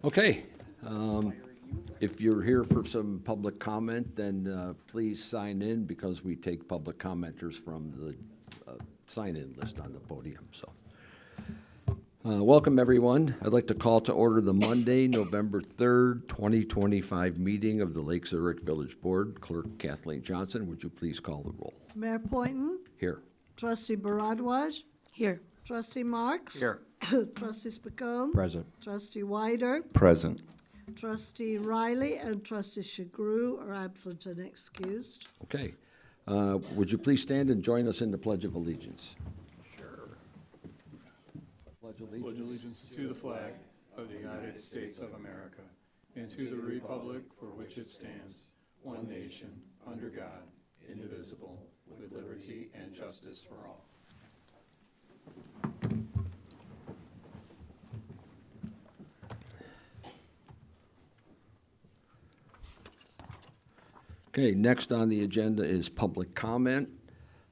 Okay. If you're here for some public comment, then please sign in because we take public commenters from the sign-in list on the podium. So, welcome everyone. I'd like to call to order the Monday, November 3rd, 2025 meeting of the Lake Zurich Village Board. Clerk Kathleen Johnson, would you please call the roll? Mayor Poynton. Here. Trustee Baradwaj. Here. Trustee Marks. Here. Trustee Spicone. Present. Trustee Wider. Present. Trustee Riley and Trustee Shagru are absent and excused. Okay. Would you please stand and join us in the Pledge of Allegiance? Sure. Pledge Pledge allegiance to the flag of the United States of America and to the republic for which it stands, one nation, under God, indivisible, with liberty and justice for all. Okay, next on the agenda is public comment.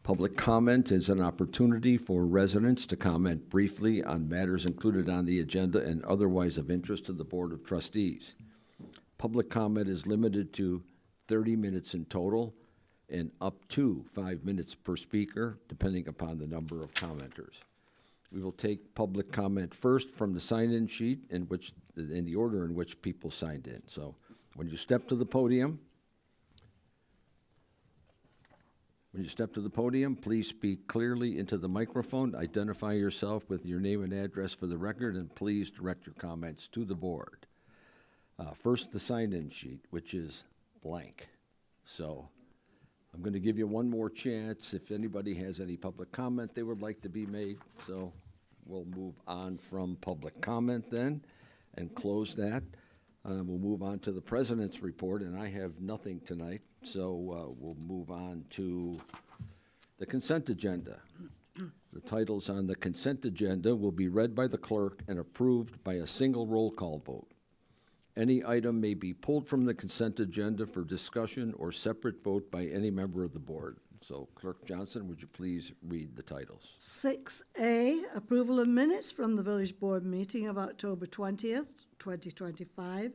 Public comment is an opportunity for residents to comment briefly on matters included on the agenda and otherwise of interest to the Board of Trustees. Public comment is limited to 30 minutes in total and up to 5 minutes per speaker, depending upon the number of commenters. We will take public comment first from the sign-in sheet in the order in which people signed in. So when you step to the podium, please speak clearly into the microphone, identify yourself with your name and address for the record, and please direct your comments to the board. First, the sign-in sheet, which is blank. So I'm going to give you one more chance if anybody has any public comment they would like to be made. So we'll move on from public comment then and close that. We'll move on to the president's report, and I have nothing tonight, so we'll move on to the consent agenda. The titles on the consent agenda will be read by the clerk and approved by a single roll call vote. Any item may be pulled from the consent agenda for discussion or separate vote by any member of the board. So, Clerk Johnson, would you please read the titles? 6A, approval of minutes from the Village Board meeting of October 20th, 2025.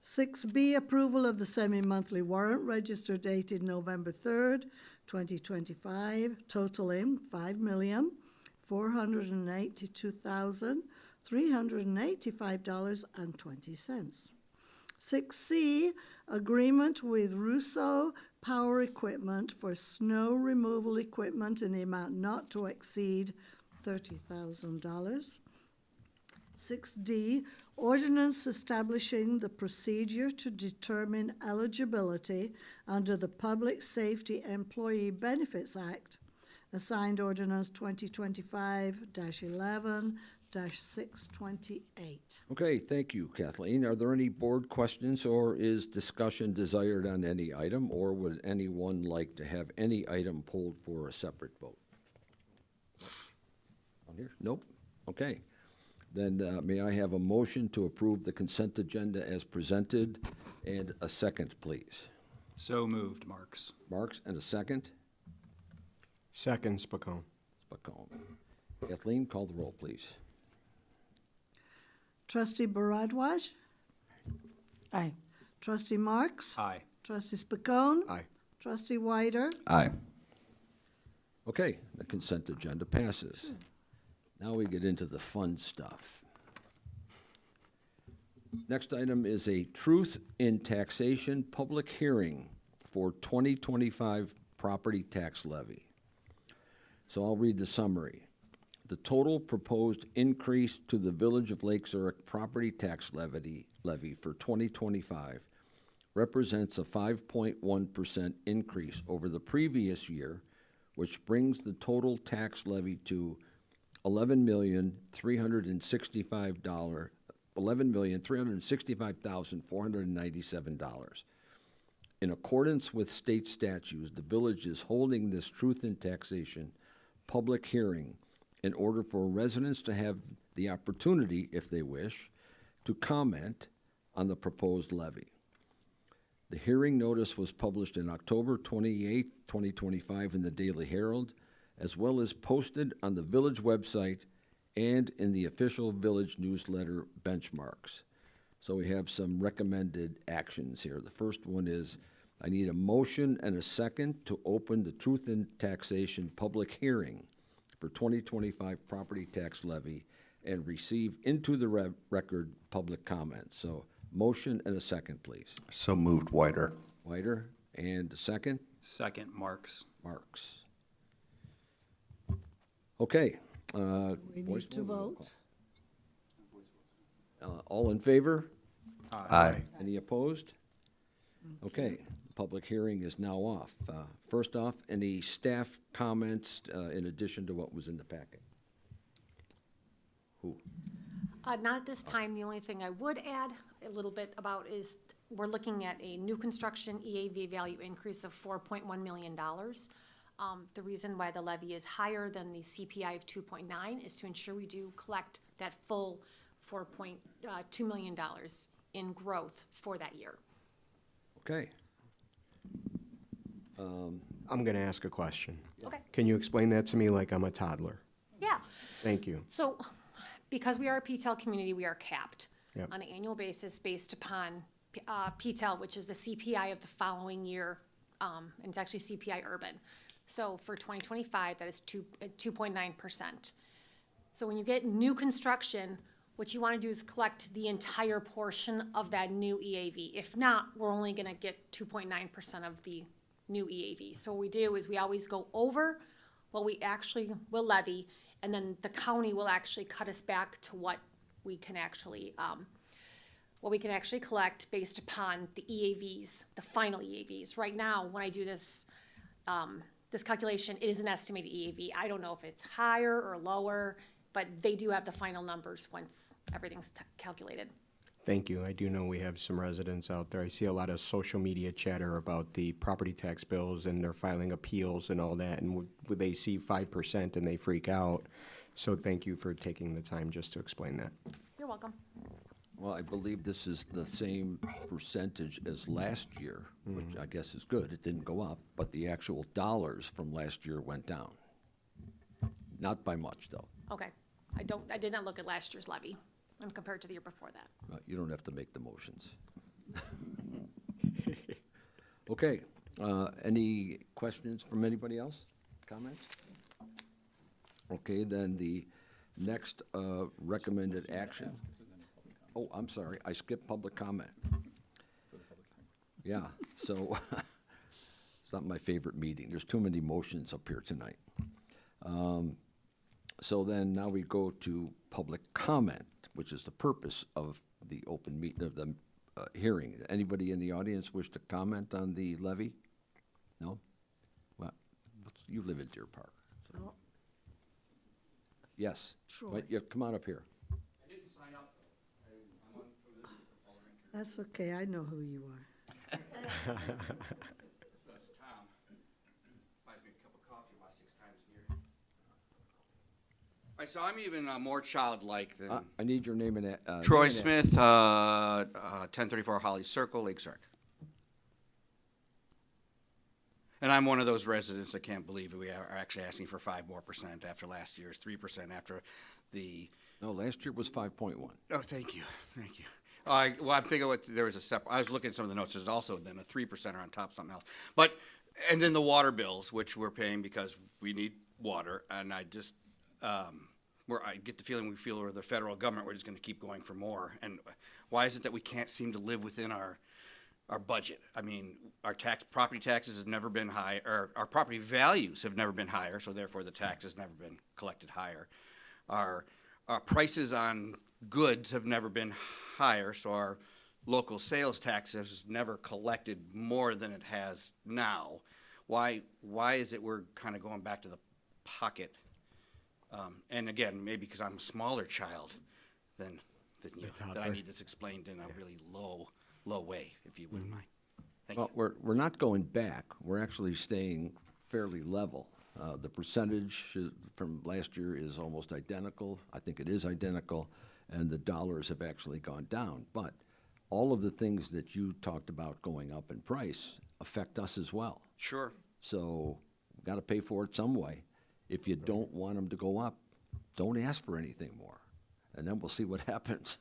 6B, approval of the semi-monthly warrant register dated November 3rd, 2025, totaling $5,482,385.20. 6C, agreement with Russo Power Equipment for snow removal equipment in the amount not to exceed $30,000. 6D, ordinance establishing the procedure to determine eligibility under the Public Safety Employee Benefits Act, assigned ordinance 2025-11-628. Okay, thank you, Kathleen. Are there any board questions or is discussion desired on any item, or would anyone like to have any item pulled for a separate vote? On here? Nope. Okay. Then may I have a motion to approve the consent agenda as presented and a second, please? So moved, Marks. Marks, and a second? Second, Spicone. Spicone. Kathleen, call the roll, please. Trustee Baradwaj. Aye. Trustee Marks. Aye. Trustee Spicone. Aye. Trustee Wider. Aye. Okay, the consent agenda passes. Now we get into the fun stuff. Next item is a truth in taxation public hearing for 2025 property tax levy. So I'll read the summary. The total proposed increase to the Village of Lake Zurich property tax levy for 2025 represents a 5.1% increase over the previous year, which brings the total tax levy to $11,365,497. In accordance with state statutes, the village is holding this truth in taxation public hearing in order for residents to have the opportunity, if they wish, to comment on the proposed levy. The hearing notice was published on October 28, 2025 in the Daily Herald, as well as posted on the village website and in the official village newsletter benchmarks. So we have some recommended actions here. The first one is, I need a motion and a second to open the Truth in Taxation public hearing for 2025 property tax levy and receive into the record public comments. So motion and a second, please. So moved, Whiter. Whiter, and a second? Second, Marks. Marks. Okay. We voice need to vote or roll vote. call? All in favor? Aye. Any opposed? Okay, the public hearing is now off. First off, any staff comments in addition to what was in the packet? Who? Not at this time. The only thing I would add a little bit about is we're looking at a new construction EAV value increase of $4.1 million. The reason why the levy is higher than the CPI of 2.9 is to ensure we do collect that full $4.2 million in growth for that year. Okay. I'm going to ask a question. Okay. Can you explain that to me like I'm a toddler? Yeah. Thank you. So, because we are a PTEL community, we are capped Yep. on an annual basis based upon PTEL, which is the CPI of the following year, and it's actually CPI urban. So for 2025, that is 2.9%. So when you get new construction, what you want to do is collect the entire portion of that new EAV. If not, we're only going to get 2.9% of the new EAV. So what we do is we always go over what we actually will levy, and then the county will actually cut us back to what we can actually collect based upon the EAVs, the final EAVs. Right now, when I do this, this calculation, it is an estimated EAV. I don't know if it's higher or lower, but they do have the final numbers once everything's calculated. Thank you. I do know we have some residents out there. I see a lot of social media chatter about the property tax bills and they're filing appeals and all that, and they see 5% and they freak out. So thank you for taking the time just to explain that. You're welcome. Well, I believe this is the same percentage as last year, which I guess is good. It didn't go up, but the actual dollars from last year went down. Not by much, though. Okay. I did not look at last year's levy and compared to the year before that. You don't have to make the motions. Okay, any questions from anybody else? Comments? Okay, then the next recommended action. Oh, I'm sorry, I skipped public comment. Yeah, so it's not my favorite meeting. There's too many motions up here tonight. So then now we go to public comment, which is the purpose of the open meeting of the hearing. Anybody in the audience wish to comment on the levy? No? Well, you live in Deer Park. so- Oh. Yes. Troy. Wait, yeah, come on up here. That's okay, I know who you are. So it's Tom. Buys me a cup of coffee about 6 times a year. All right, so I'm even more childlike than I need your name and Troy name and Smith, 1034 Holly Circle, Lake Zurich. And I'm one of those residents that can't believe we are actually asking for 5% more after last year's 3% after the. No, last year was 5.1. Oh, thank you, thank you. Well, I'm thinking there was a separate. I was looking at some of the notes. There's also then a 3% on top of something else. But and then the water bills, which we're paying because we need water, and I just I get the feeling we feel we're the federal government. We're just going to keep going for more. And why is it that we can't seem to live within our budget? I mean, our property taxes have never been high, or our property values have never been higher, so therefore the tax has never been collected higher. Our prices on goods have never been higher, so our local sales tax has never collected more than it has now. Why is it we're kind of going back to the pocket? And again, maybe because I'm a smaller child than you, that I need this explained in a really low way, if you wouldn't mind. Thank you. Well, we're not going back. We're actually staying fairly level. The percentage from last year is almost identical. I think it is identical, and the dollars have actually gone down. But all of the things that you talked about going up in price affect us as well. Sure. So we've got to pay for it some way. If you don't want them to go up, don't ask for anything more, and then we'll see what happens.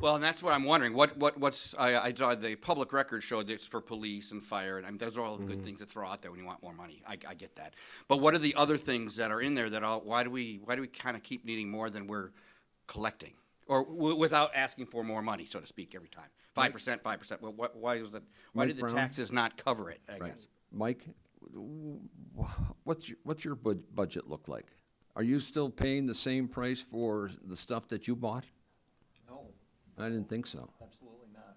Well, and that's what I'm wondering. I saw the public record showed it's for police and fire, and I mean, those are all the good things to throw out there when you want more money. I get that. But what are the other things that are in there why do we kind of keep needing more than we're collecting? Or without asking for more money, so to speak, every time? 5%, 5%. Well, why is that? Why Mike did the Brown? taxes not cover it, I Right. guess? Mike, what's your budget look like? Are you still paying the same price for the stuff that you bought? No, I didn't think so. absolutely not.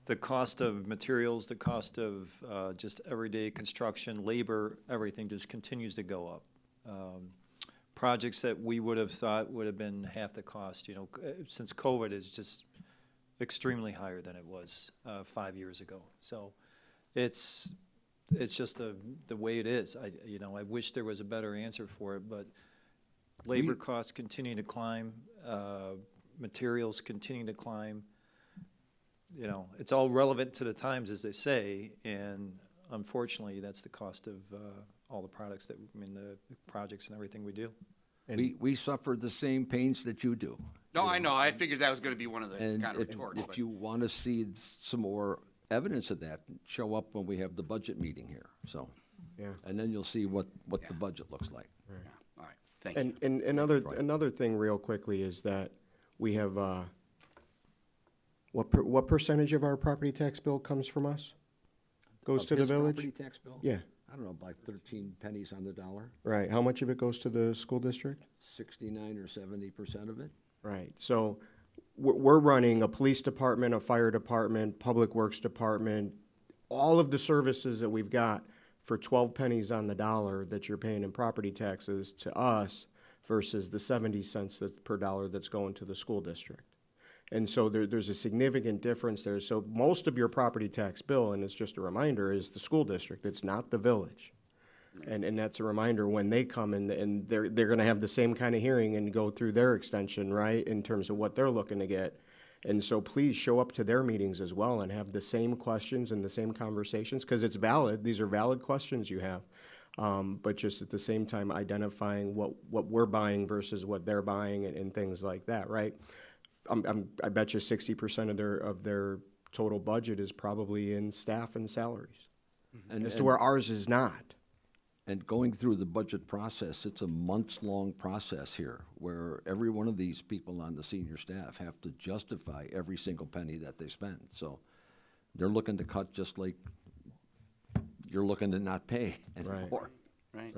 The cost of materials, the cost of just everyday construction, labor, everything just continues to go up. Projects that we would have thought would have been half the cost, since COVID is just extremely higher than it was 5 years ago. So it's just the way it is. I wish there was a better answer for it, but labor costs continue to climb, materials continue to climb. It's all relevant to the times, as they say, and unfortunately, that's the cost of all the products the projects and everything we do. We suffer the same pains that you do. No, I know. I figured that was going to be one of the And kind of if retorts. if but- you want to see some more evidence of that, show up when we have the budget meeting here, so. Yeah. And then you'll see what the budget looks like. Yeah, all right, thank you. And another thing real quickly is that we have, what percentage of our property tax bill comes from us? Goes Of to the his village? property tax bill? Yeah, I don't know, like 13 pennies on the dollar, right. How much of it goes to the school district? 69 or 70% of it? Right, so we're running a police department, a fire department, public works department, all of the services that we've got for 12 pennies on the dollar that you're paying in property taxes to us versus the 70 cents per dollar that's going to the school district. And so there's a significant difference there. So most of your property tax bill, and it's just a reminder, is the school district. It's not the village. And that's a reminder when they come and they're gonna have the same kind of hearing and go through their extension, right, in terms of what they're looking to get. And so please show up to their meetings as well and have the same questions and the same conversations, because it's valid. These are valid questions you have. But just at the same time identifying what we're buying versus what they're buying and things like that, right? I bet you 60% of their total budget is probably in staff and salaries, And, as to where ours is not. and going through the budget process, it's a months-long process here, where every one of these people on the senior staff have to justify every single penny that they spend. So they're looking to cut just like you're looking to not pay anymore. Right.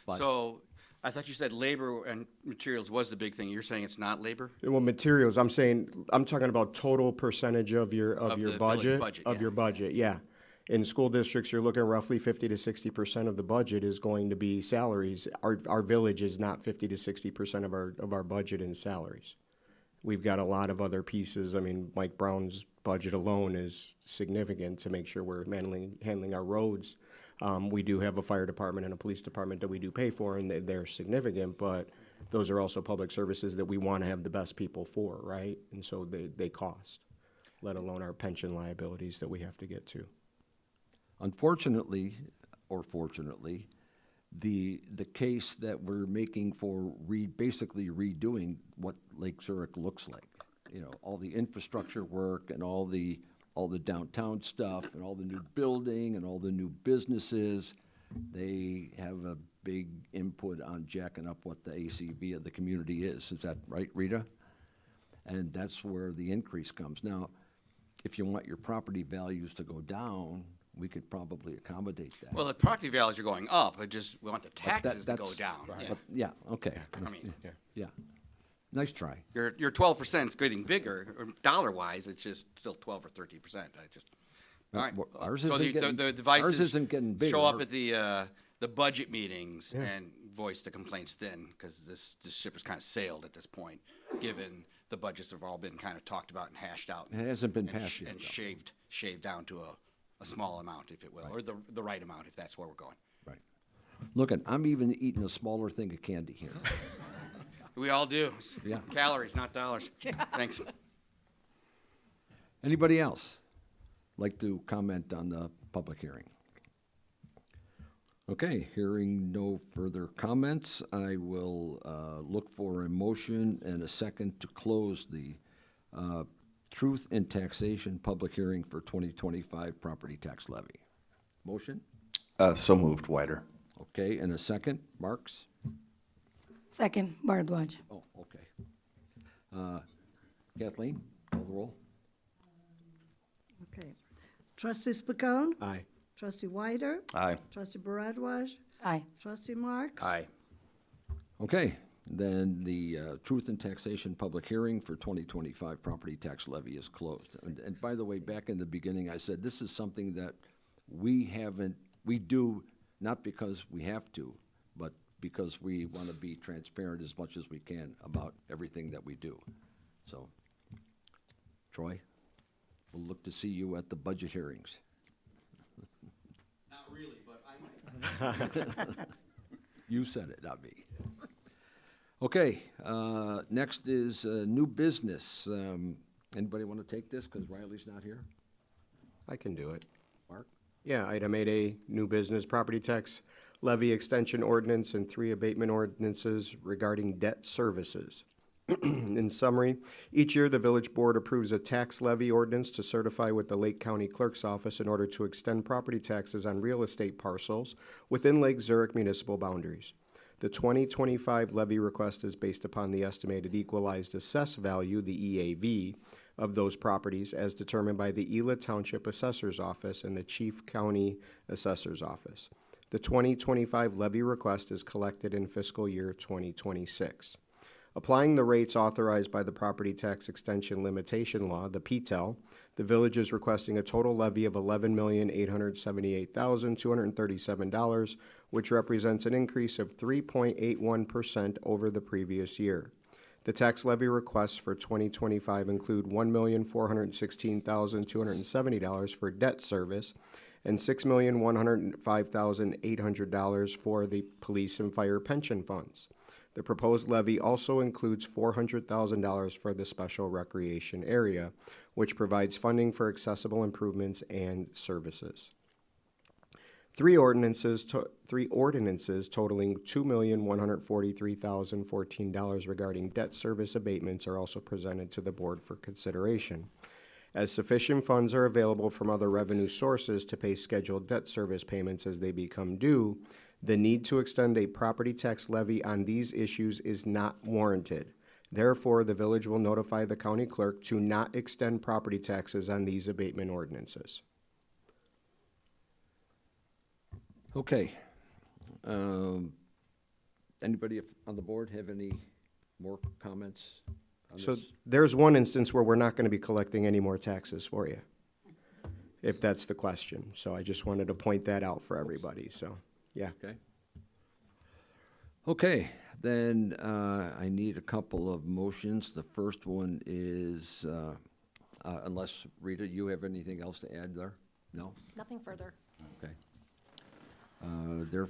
But- So, I thought you said labor and materials was the big thing. You're saying it's not labor? Well, materials, I'm talking about total percentage of your Of the village budget. budget, Of yeah. your budget, yeah. In school districts, you're looking roughly 50 to 60% of the budget is going to be salaries. Our village is not 50 to 60% of our budget in salaries. We've got a lot of other pieces. I mean, Mike Brown's budget alone is significant to make sure we're handling our roads. We do have a fire department and a police department that we do pay for, and they're significant, but those are also public services that we want to have the best people for, right? And so they cost, let alone our pension liabilities that we have to get to. Unfortunately, or fortunately, the case that we're making for basically redoing what Lake Zurich looks like, all the infrastructure work and all the downtown stuff and all the new building and all the new businesses, they have a big input on jacking up what the ACV of the community is. Is that right, Rita? And that's where the increase comes. Now, if you want your property values to go down, we could probably accommodate that. Well, the property values are going up. We want the But taxes to go that's- down. Yeah. But, yeah, okay. I mean, Yeah. Nice try. your 12% is getting bigger, or dollar-wise, it's just still 12 or 13%. All right. Well, ours So isn't getting- the ours devices isn't getting bigger. show up at the budget meetings and voice the complaints then, because this ship has kind of sailed at this point, given the budgets have all been kind of talked about and hashed out. It hasn't been and passed yet, And though. shaved down to a small amount, if it will, or the right amount, if that's where we're going. Right. Look, I'm even eating a smaller thing of candy here. We all do. Yeah. Calories, not dollars. Thanks. Anybody else like to comment on the public hearing? Okay, hearing no further comments, I will look for a motion and a second to close the Truth in Taxation public hearing for 2025 property tax levy. Motion? So moved, Whiter. Okay, and a second, Marks? Second, Bardwaj. Oh, okay. Kathleen, call the roll. Okay. Trustee Spacone? Aye. Trustee Wyder? Aye. Trustee Baradwaj? Aye. Trustee Marks? Aye. Okay, then the Truth in Taxation public hearing for 2025 property tax levy is closed. And by the way, back in the beginning, I said this is something that we do, not because we have to, but because we want to be transparent as much as we can about everything that we do. So, Troy, we'll look to see you at the budget hearings. Not really, but I might. You said it, not me. Okay, next is new business. Anybody want to take this, because Riley's not here? I can do it. Mark? Yeah, item 8A, new business property tax levy extension ordinance and 3 abatement ordinances regarding debt services. In summary, each year the Village Board approves a tax levy ordinance to certify with the Lake County Clerk's Office in order to extend property taxes on real estate parcels within Lake Zurich municipal boundaries. The 2025 levy request is based upon the estimated equalized assessed value, the EAV, of those properties as determined by the Ela Township Assessor's Office and the Chief County Assessor's Office. The 2025 levy request is collected in fiscal year 2026. Applying the rates authorized by the Property Tax Extension Limitation Law, the PTEL, the village is requesting a total levy of $11,878,237, which represents an increase of 3.81% over the previous year. The tax levy requests for 2025 include $1,416,270 for debt service and $6,105,800 for the police and fire pension funds. The proposed levy also includes $400,000 for the special recreation area, which provides funding for accessible improvements and services. Three ordinances totaling $2,143,014 regarding debt service abatements are also presented to the board for consideration. As sufficient funds are available from other revenue sources to pay scheduled debt service payments as they become due, the need to extend a property tax levy on these issues is not warranted. Therefore, the village will notify the county clerk to not extend property taxes on these abatement ordinances. Okay. Anybody on the board have any more comments on So this? there's one instance where we're not going to be collecting any more taxes for you, if that's the question. So I just wanted to point that out for everybody, so, yeah. Okay. Okay, then I need a couple of motions. The first one is, unless, Rita, you have anything else to add there? No? Nothing further. Okay. Their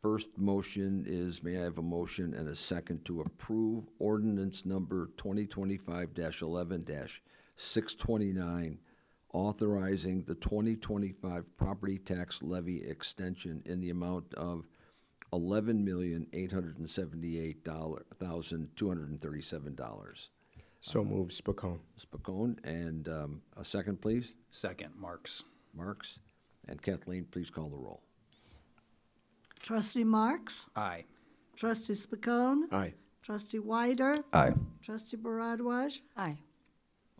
first motion is, may I have a motion and a second to approve ordinance number 2025-11-629, authorizing the 2025 property tax levy extension in the amount of $11,878,237. So moved, Spacone. Spacone, and a second, please. Second, Marks. Marks. And Kathleen, please call the roll. Trustee Marks? Aye. Trustee Spacone? Aye. Trustee Wyder? Aye. Trustee Baradwaj? Aye.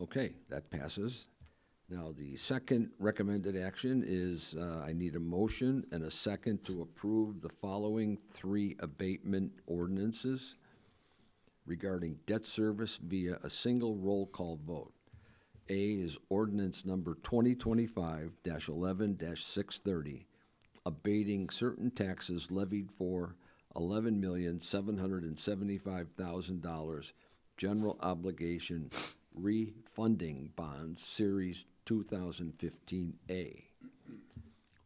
Okay, that passes. Now, the second recommended action is I need a motion and a second to approve the following 3 abatement ordinances regarding debt service via a single roll call vote. A is ordinance number 2025-11-630, abating certain taxes levied for $11,775,000 general obligation refunding bonds, Series 2015A.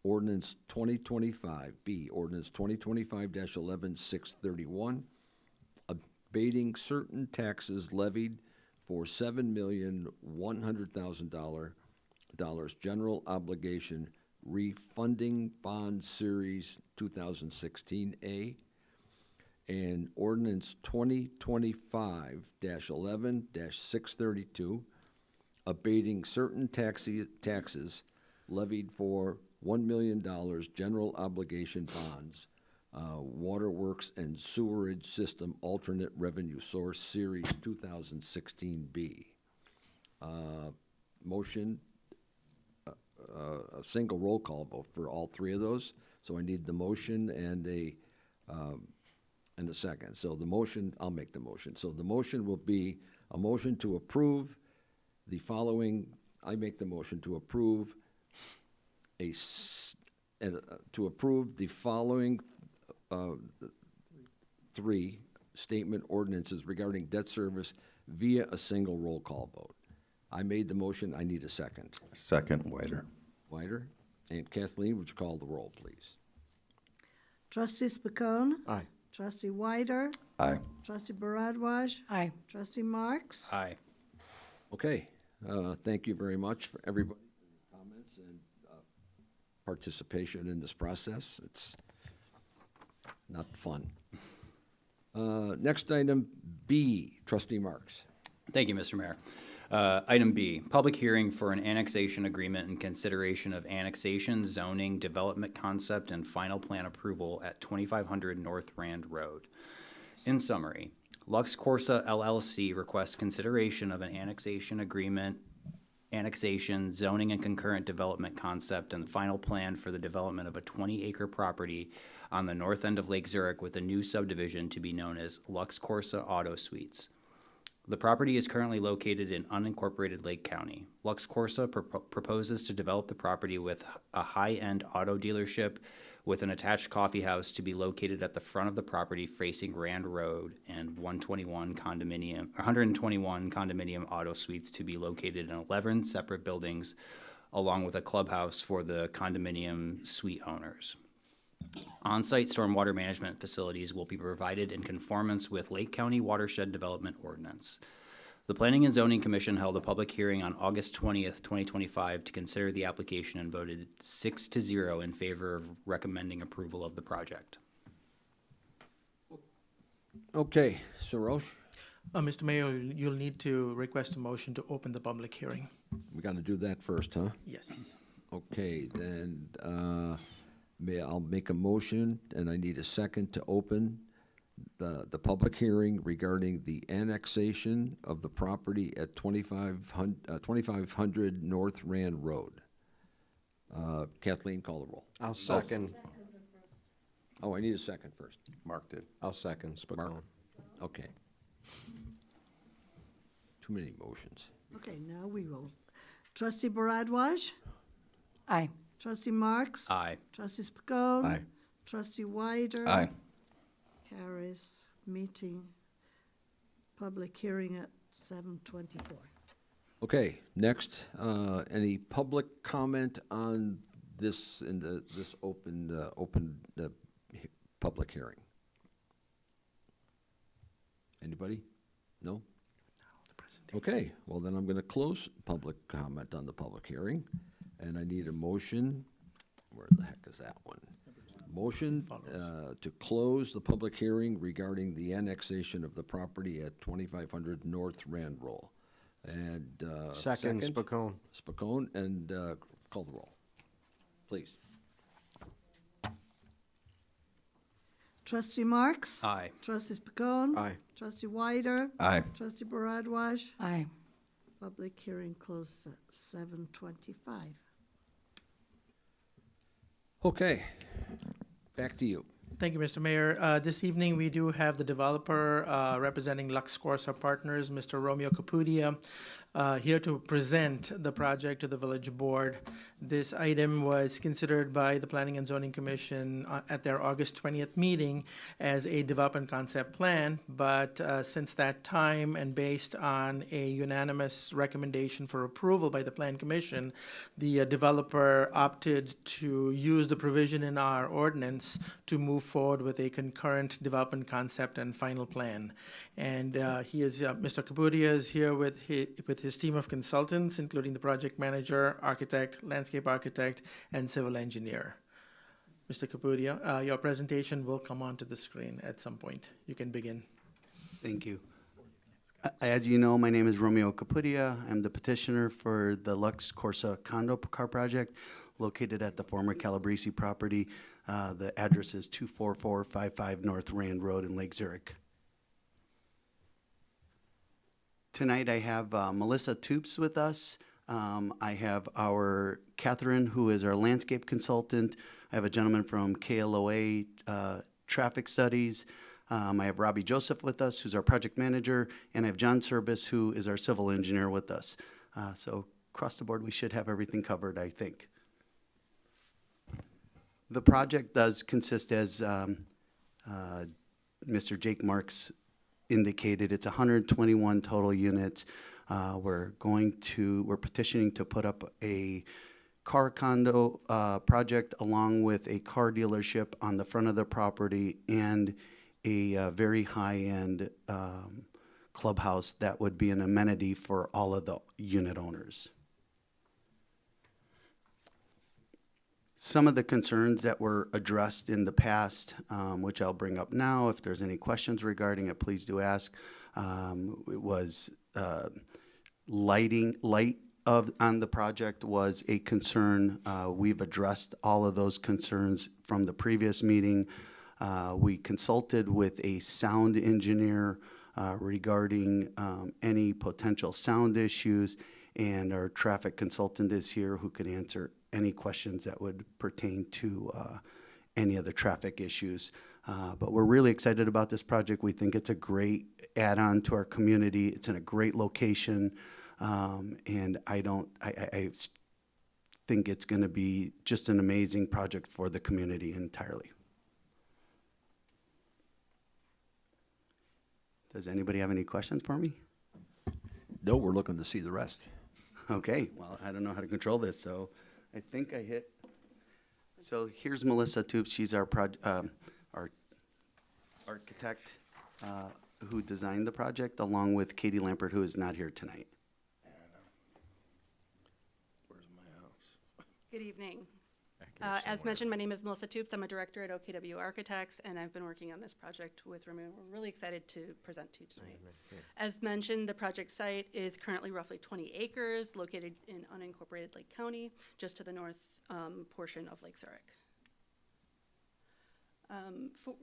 Ordinance 2025B, Ordinance 2025-11-631, abating certain taxes levied for $7,100,000 general obligation Refunding Bond Series 2016A, and ordinance 2025-11-632, abating certain taxes levied for $1 million general obligation bonds, Waterworks and Sewerage System Alternate Revenue Source Series 2016B. Motion, a single roll call vote for all three of those. So I need the motion and a second. So the motion, I'll make the motion. So the motion will be a motion to approve the following, I make the motion to approve to approve the following three statement ordinances regarding debt service via a single roll call vote. I made the motion. I need a second. Second, Whiter. Whiter? And Kathleen, would you call the roll, please? Trustee Spicone? Aye. Trustee Wyder? Aye. Trustee Baradwaj? Aye. Trustee Marks? Aye. Okay, thank you very much for everybody's comments and participation in this process. It's not fun. Next item, B, Trustee Marks. Thank you, Mr. Mayor. Item B, public hearing for an annexation agreement and consideration of annexation, zoning, development concept, and final plan approval at 2500 North Rand Road. In summary, Lux Corsa LLC requests consideration of an annexation agreement, annexation, zoning, and concurrent development concept, and the final plan for the development of a 20-acre property on the north end of Lake Zurich with a new subdivision to be known as Lux Corsa Auto Suites. The property is currently located in unincorporated Lake County. Lux Corsa proposes to develop the property with a high-end auto dealership with an attached coffee house to be located at the front of the property facing Rand Road, and 121 condominium auto suites to be located in 11 separate buildings, along with a clubhouse for the condominium suite owners. On-site stormwater management facilities will be provided in conformance with Lake County Watershed Development Ordinance. The Planning and Zoning Commission held a public hearing on August 20th, 2025 to consider the application and voted 6-0 in favor of recommending approval of the project. Okay, Sarosh, Mr. Mayor, you'll need to request a motion to open the public hearing. we got to do that first, huh? Yes. Okay, then I'll make a motion, and I need a second to open the public hearing regarding the annexation of the property at 2500 North Rand Road. Kathleen, call the roll. I'll second. Oh, I need a second first. Mark did. I'll second Spicone. Okay. Too many motions. Okay, now we will. Trustee Baradwaj? Aye. Trustee Marks? Aye. Trustee Spicone? Aye. Trustee Wyder? Aye. Carries. Meeting, public hearing at 7:24. Okay, next, any public comment on this in this open public hearing? Anybody? No? Okay, well then I'm going to close public comment on the public hearing, and I need a motion. Where the heck is that one? Motion to close the public hearing regarding the annexation of the property at 2500 North Rand Road. And Second, Spicone. Spicone, and call the roll, please. Trustee Marks? Aye. Trustee Spicone? Aye. Trustee Wyder? Aye. Trustee Baradwaj? Aye. Public hearing closed at 7:25. Okay, back to you. Thank you, Mr. Mayor. This evening, we do have the developer representing Lux Corsa Partners, Mr. Romeo Capudia, here to present the project to the Village Board. This item was considered by the Planning and Zoning Commission at their August 20th meeting as a development concept plan, but since that time and based on a unanimous recommendation for approval by the Plan Commission, the developer opted to use the provision in our ordinance to move forward with a concurrent development concept and final plan. And he is, Mr. Capudia is here with his his team of consultants, including the project manager, architect, landscape architect, and civil engineer. Mr. Capudia, your presentation will come onto the screen at some point. You can begin. Thank you. As you know, my name is Romeo Capudia. I'm the petitioner for the Lux Corsa condo car project located at the former Calabrese property. The address is 24455 North Rand Road in Lake Zurich. Tonight I have Melissa Toops with us. I have our Catherine, who is our landscape consultant. I have a gentleman from KLOA Traffic Studies. I have Robbie Joseph with us, who's our project manager, and I have John Service, who is our civil engineer with us. So across the board, we should have everything covered, I think. The project does consist, as Mr. Jake Marks indicated, it's 121 total units. We're petitioning to put up a car condo project along with a car dealership on the front of the property and a very high-end clubhouse that would be an amenity for all of the unit owners. Some of the concerns that were addressed in the past, which I'll bring up now, if there's any questions regarding it, please do ask. It was light on the project was a concern. We've addressed all of those concerns from the previous meeting. We consulted with a sound engineer regarding any potential sound issues, and our traffic consultant is here who could answer any questions that would pertain to any of the traffic issues. But we're really excited about this project. We think it's a great add-on to our community. It's in a great location, and I think it's going to be just an amazing project for the community entirely. Does anybody have any questions for me? No, we're looking to see the rest. Okay, well, I don't know how to control this, so I think I hit. So here's Melissa Toops. She's our architect who designed the project, along with Katie Lampert, who is not here tonight. Where's my house? Good evening. As mentioned, my name is Melissa Toops. I'm a director at OKW Architects, and I've been working on this project with Romeo. We're really excited to present to you tonight. As mentioned, the project site is currently roughly 20 acres, located in unincorporated Lake County, just to the north portion of Lake Zurich.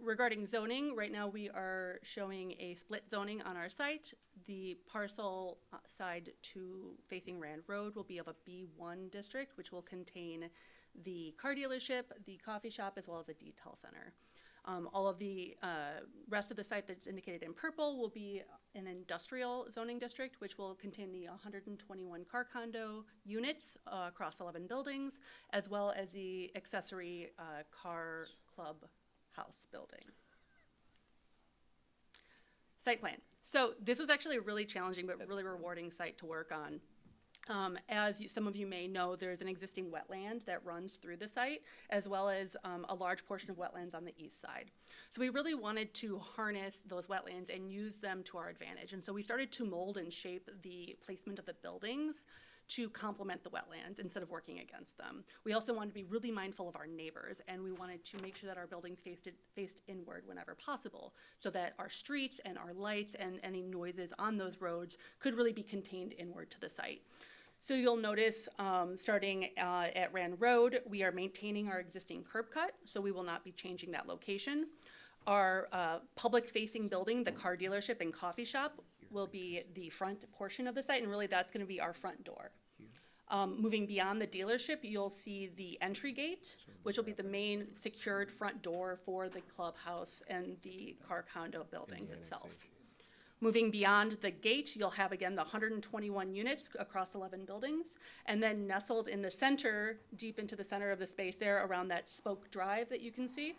Regarding zoning, right now we are showing a split zoning on our site. The parcel side to facing Rand Road will be of a B1 district, which will contain the car dealership, the coffee shop, as well as a detail center. All of the rest of the site that's indicated in purple will be an industrial zoning district, which will contain the 121 car condo units across 11 buildings, as well as the accessory car club house building. Site plan. So this was actually a really challenging but really rewarding site to work on. Some of you may know, there's an existing wetland that runs through the site, as well as a large portion of wetlands on the east side. So we really wanted to harness those wetlands and use them to our advantage. And so we started to mold and shape the placement of the buildings to complement the wetlands instead of working against them. We also wanted to be really mindful of our neighbors, and we wanted to make sure that our buildings faced inward whenever possible, so that our streets and our lights and any noises on those roads could really be contained inward to the site. So you'll notice, starting at Rand Road, we are maintaining our existing curb cut, so we will not be changing that location. Our public-facing building, the car dealership and coffee shop, will be the front portion of the site, and really that's going to be our front door. Moving beyond the dealership, you'll see the entry gate, which will be the main secured front door for the clubhouse and the car condo buildings itself. Moving beyond the gate, you'll have again the 121 units across 11 buildings, and then nestled in the center, deep into the center of the space there around that spoke drive that you can see,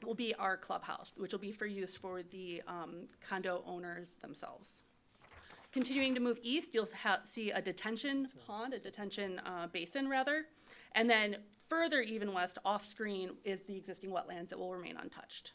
will be our clubhouse, which will be for use for the condo owners themselves. Continuing to move east, you'll see a detention pond, a detention basin rather, and then further even west off screen is the existing wetlands that will remain untouched.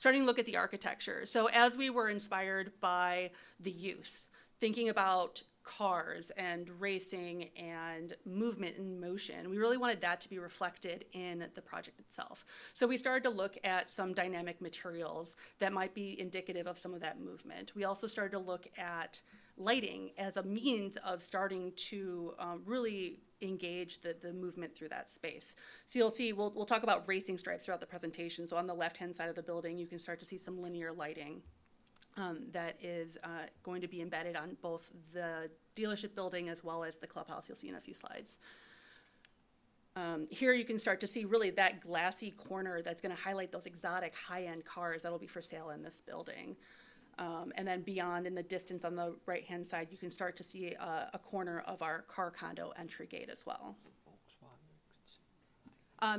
starting to look at the architecture. So as we were inspired by the use, thinking about cars and racing and movement and motion, we really wanted that to be reflected in the project itself. So we started to look at some dynamic materials that might be indicative of some of that movement. We also started to look at lighting as a means of starting to really engage the movement through that space. So you'll see, we'll talk about racing stripes throughout the presentation. So on the left-hand side of the building, you can start to see some linear lighting that is going to be embedded on both the dealership building as well as the clubhouse. You'll see in a few slides. Here you can start to see really that glassy corner that's going to highlight those exotic high-end cars that'll be for sale in this building. And then beyond in the distance on the right-hand side, you can start to see a corner of our car condo entry gate as well.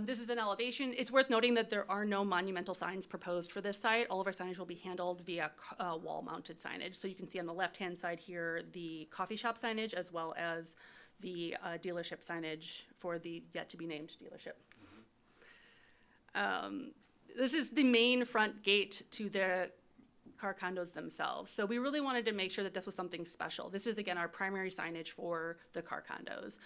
This is an elevation. It's worth noting that there are no monumental signs proposed for this site. All of our signage will be handled via wall-mounted signage. So you can see on the left-hand side here the coffee shop signage as well as the dealership signage for the yet-to-be-named dealership. This is the main front gate to the car condos themselves. So we really wanted to make sure that this was something special. This is, again, our primary signage for the car condos.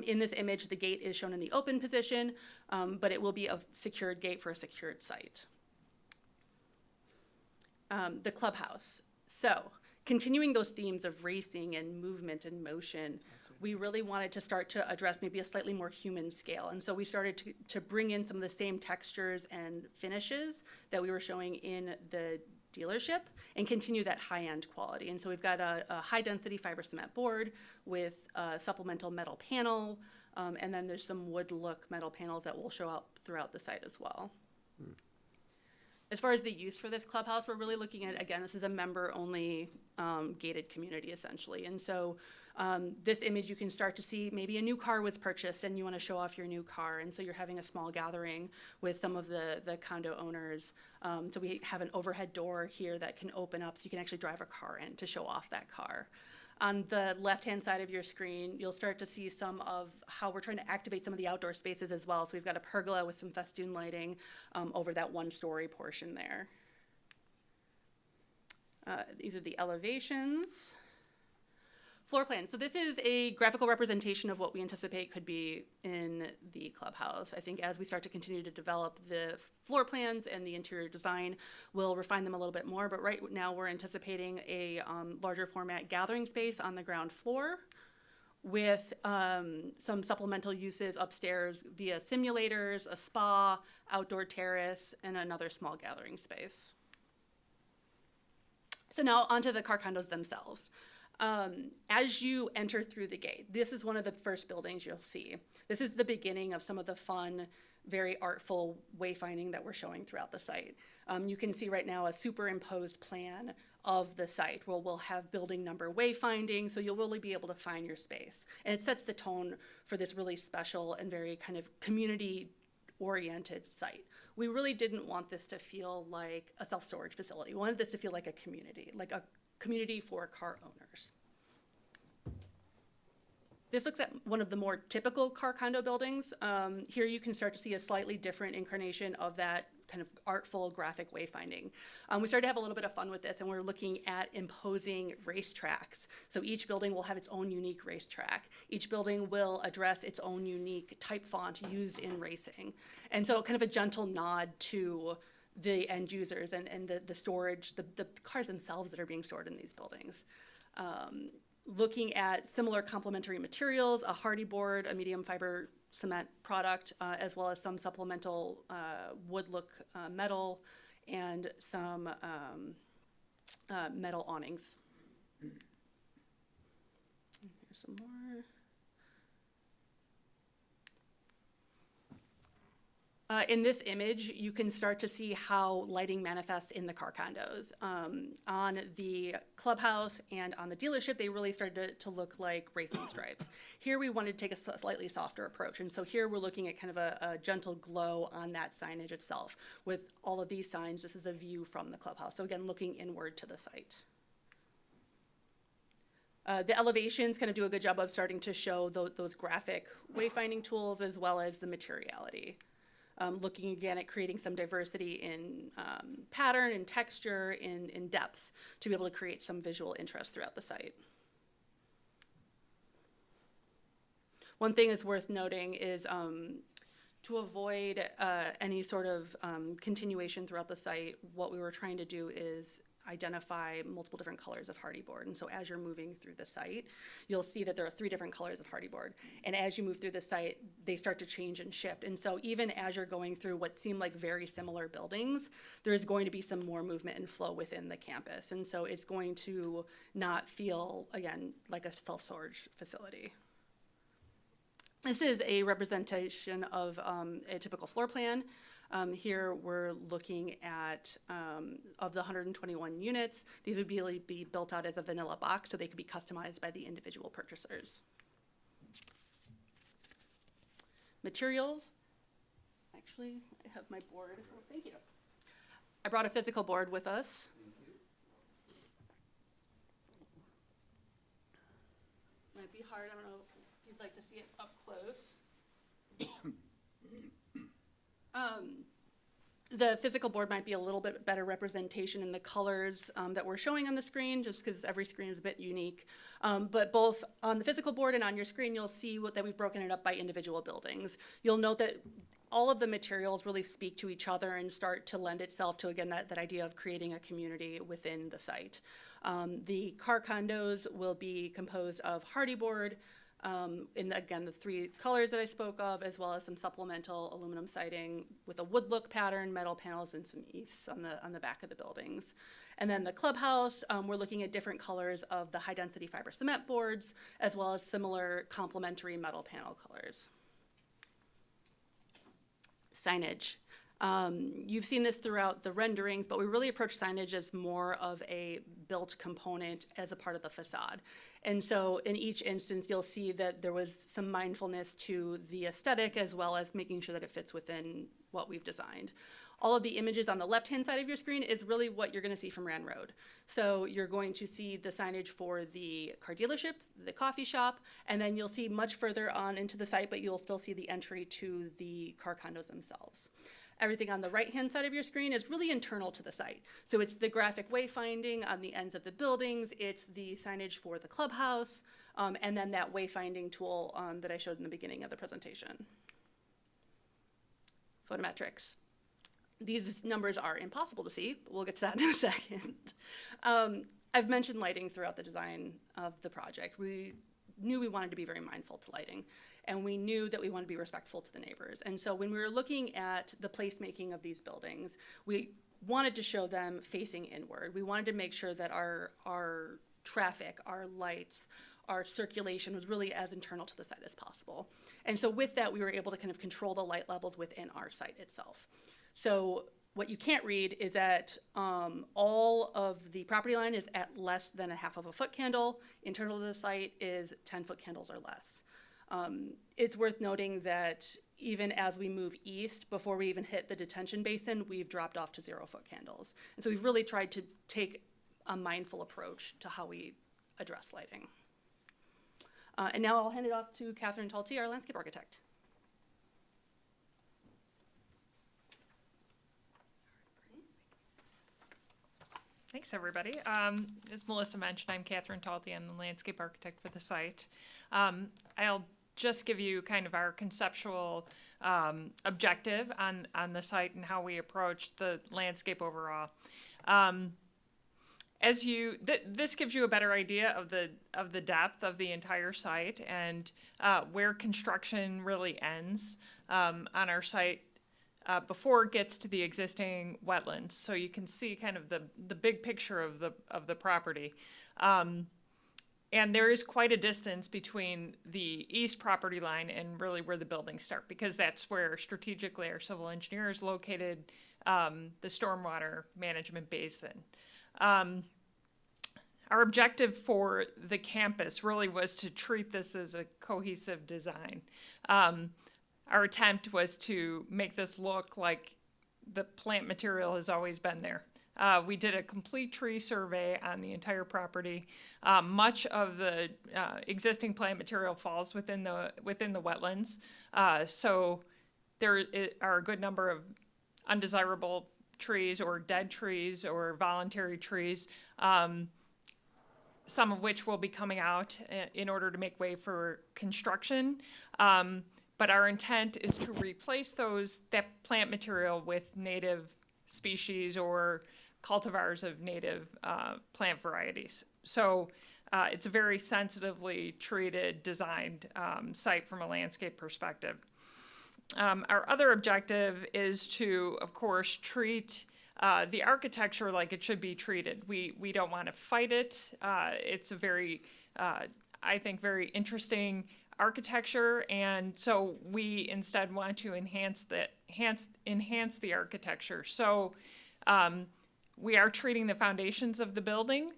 In this image, the gate is shown in the open position, but it will be a secured gate for a secured site. The clubhouse. So continuing those themes of racing and movement and motion, we really wanted to start to address maybe a slightly more human scale. And so we started to bring in some of the same textures and finishes that we were showing in the dealership and continue that high-end quality. And so we've got a high-density fiber cement board with a supplemental metal panel, and then there's some wood-look metal panels that will show up throughout the site as well. As far as the use for this clubhouse, we're really looking at, again, this is a member-only gated community, essentially. And so this image, you can start to see maybe a new car was purchased and you want to show off your new car. And so you're having a small gathering with some of the condo owners. So we have an overhead door here that can open up so you can actually drive a car in to show off that car. On the left-hand side of your screen, you'll start to see some of how we're trying to activate some of the outdoor spaces as well. So we've got a pergola with some festoon lighting over that one-story portion there. These are the elevations. Floor plan. So this is a graphical representation of what we anticipate could be in the clubhouse. I think as we start to continue to develop the floor plans and the interior design, we'll refine them a little bit more. But right now we're anticipating a larger format gathering space on the ground floor with some supplemental uses upstairs via simulators, a spa, outdoor terrace, and another small gathering space. So now onto the car condos themselves. As you enter through the gate, this is one of the first buildings you'll see. This is the beginning of some of the fun, very artful wayfinding that we're showing throughout the site. You can see right now a superimposed plan of the site where we'll have building number wayfinding, so you'll really be able to find your space. And it sets the tone for this really special and very kind of community-oriented site. We really didn't want this to feel like a self-storage facility. We wanted this to feel like a community for car owners. This looks at one of the more typical car condo buildings. Here you can start to see a slightly different incarnation of that kind of artful graphic wayfinding. We started to have a little bit of fun with this, and we're looking at imposing racetracks. So each building will have its own unique racetrack. Each building will address its own unique type font used in racing. And so kind of a gentle nod to the end users and the storage, the cars themselves that are being stored in these buildings. Looking at similar complementary materials, a hardy board, a medium fiber cement product, as well as some supplemental wood look metal and some metal awnings. Here's some more. In this image, you can start to see how lighting manifests in the car condos. On the clubhouse and on the dealership, they really started to look like racing stripes. Here we wanted to take a slightly softer approach, and so here we're looking at kind of a gentle glow on that signage itself. With all of these signs, this is a view from the clubhouse. So again, looking inward to the site. The elevations kind of do a good job of starting to show those graphic wayfinding tools as well as the materiality. looking again at creating some diversity in pattern, in texture, in depth, to be able to create some visual interest throughout the site. One thing is worth noting is to avoid any sort of continuation throughout the site, what we were trying to do is identify multiple different colors of hardy board. And so as you're moving through the site, you'll see that there are 3 different colors of hardy board. And as you move through the site, they start to change and shift. And so even as you're going through what seem like very similar buildings, there's going to be some more movement and flow within the campus. And so it's going to not feel, again, like a self-storage facility. This is a representation of a typical floor plan. Here we're looking at, of the 121 units, these would be built out as a vanilla box, so they could be customized by the individual purchasers. Materials. Actually, I have my board. Oh, thank you. I brought a physical board with us. Might be hard, I don't know if you'd like to see it up close. The physical board might be a little bit better representation in the colors that we're showing on the screen, just because every screen is a bit unique. But both on the physical board and on your screen, you'll see that we've broken it up by individual buildings. You'll note that all of the materials really speak to each other and start to lend itself to, again, that idea of creating a community within the site. The car condos will be composed of hardy board, again, the 3 colors that I spoke of, as well as some supplemental aluminum siding with a wood look pattern, metal panels, and some eaves on the back of the buildings. And then the clubhouse, we're looking at different colors of the high density fiber cement boards, as well as similar complementary metal panel colors. Signage. You've seen this throughout the renderings, but we really approach signage as more of a built component as a part of the facade. And so in each instance, you'll see that there was some mindfulness to the aesthetic, as well as making sure that it fits within what we've designed. All of the images on the left-hand side of your screen is really what you're gonna see from Rand Road. So you're going to see the signage for the car dealership, the coffee shop, and then you'll see much further on into the site, but you'll still see the entry to the car condos themselves. Everything on the right-hand side of your screen is really internal to the site. So it's the graphic wayfinding on the ends of the buildings, it's the signage for the clubhouse, and then that wayfinding tool that I showed in the beginning of the presentation. Photometrics. These numbers are impossible to see, but we'll get to that in a second. I've mentioned lighting throughout the design of the project. We knew we wanted to be very mindful to lighting, and we knew that we wanted to be respectful to the neighbors. And so when we were looking at the placemaking of these buildings, we wanted to show them facing inward. We wanted to make sure that our traffic, our lights, our circulation was really as internal to the site as possible. And so with that, we were able to kind of control the light levels within our site itself. So what you can't read is that all of the property line is at less than a half of a foot candle. Internal to the site is 10-foot candles or less. It's worth noting that even as we move east, before we even hit the detention basin, we've dropped off to 0-foot candles. And so we've really tried to take a mindful approach to how we address lighting. And now I'll hand it off to Catherine Talty, our landscape architect. Thanks, everybody. As Melissa mentioned, I'm Catherine Talty. I'm the landscape architect for the site. I'll just give you kind of our conceptual objective on the site and how we approached the landscape overall. This gives you a better idea of the depth of the entire site and where construction really ends on our site before it gets to the existing wetlands. So you can see kind of the big picture of the property. And there is quite a distance between the east property line and really where the buildings start, because that's where strategically our civil engineers located the stormwater management basin. Our objective for the campus really was to treat this as a cohesive design. Our attempt was to make this look like the plant material has always been there. We did a complete tree survey on the entire property. Much of the existing plant material falls within the wetlands. So are a good number of undesirable trees or dead trees or voluntary trees, some of which will be coming out in order to make way for construction. But our intent is to replace that plant material with native species or cultivars of native plant varieties. So it's a very sensitively treated, designed site from a landscape perspective. Our other objective is to, of course, treat the architecture like it should be treated. We don't want to fight it. It's a very, I think, very interesting architecture, and so we instead want to enhance the architecture. So we are treating the foundations of the building,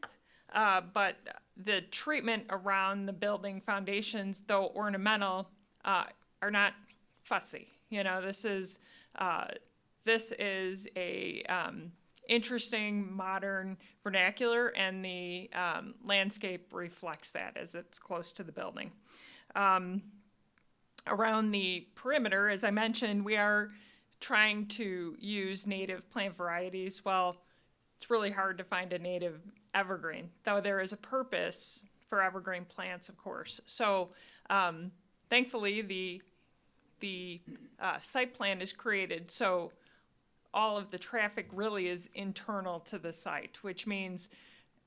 but the treatment around the building foundations, though ornamental, are not fussy. This is a interesting modern vernacular, and the landscape reflects that as it's close to the building. Around the perimeter, as I mentioned, we are trying to use native plant varieties. Well, it's really hard to find a native evergreen, though there is a purpose for evergreen plants, of course. So thankfully, the site plan is created so all of the traffic really is internal to the site, which means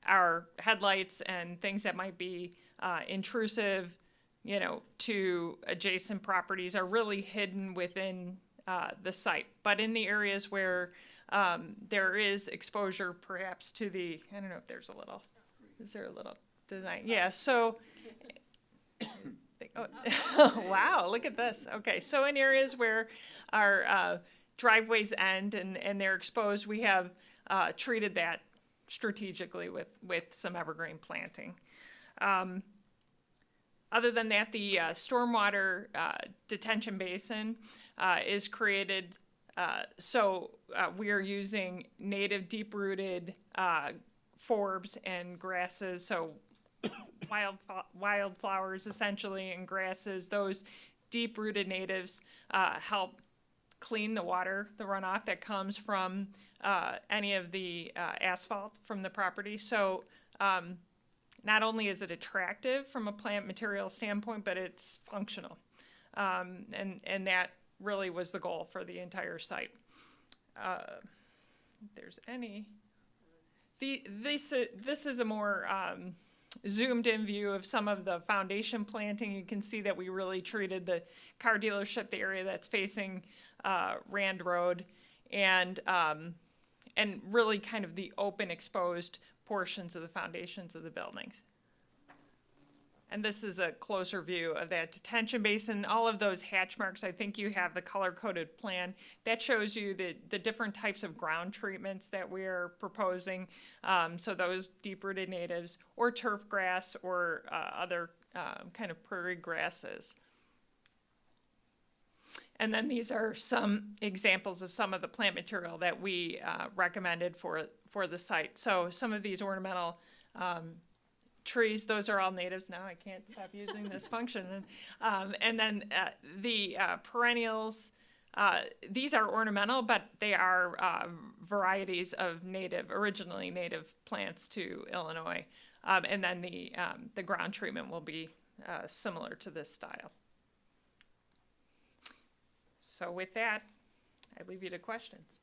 our headlights and things that might be intrusive, to adjacent properties are really hidden within the site. But in the areas where there is exposure perhaps to I don't know if is there a little design? Yeah, so, wow, look at this. Okay, so in areas where our driveways end and they're exposed, we have treated that strategically with some evergreen planting. Other than that, the stormwater detention basin is created so we are using native deep-rooted forbs and grasses, so wildflowers essentially and grasses. Those deep-rooted natives help clean the water, the runoff that comes from any of the asphalt from the property. So not only is it attractive from a plant material standpoint, but it's functional. And that really was the goal for the entire site. If there's any. This is a more zoomed in view of some of the foundation planting. You can see that we really treated the car dealership, the area that's facing Rand Road, and really kind of the open exposed portions of the foundations of the buildings. And this is a closer view of that detention basin. All of those hatch marks, I think you have the color-coded plan. That shows you the different types of ground treatments that we're proposing. So those deep-rooted natives, or turf grass, or other kind of prairie grasses. And then these are some examples of some of the plant material that we recommended for the site. So some of these ornamental trees, those are all natives now. I can't stop using this function. And then the perennials, these are ornamental, but they are varieties of originally native plants to Illinois. And then the ground treatment will be similar to this style. So with that, I leave you to questions.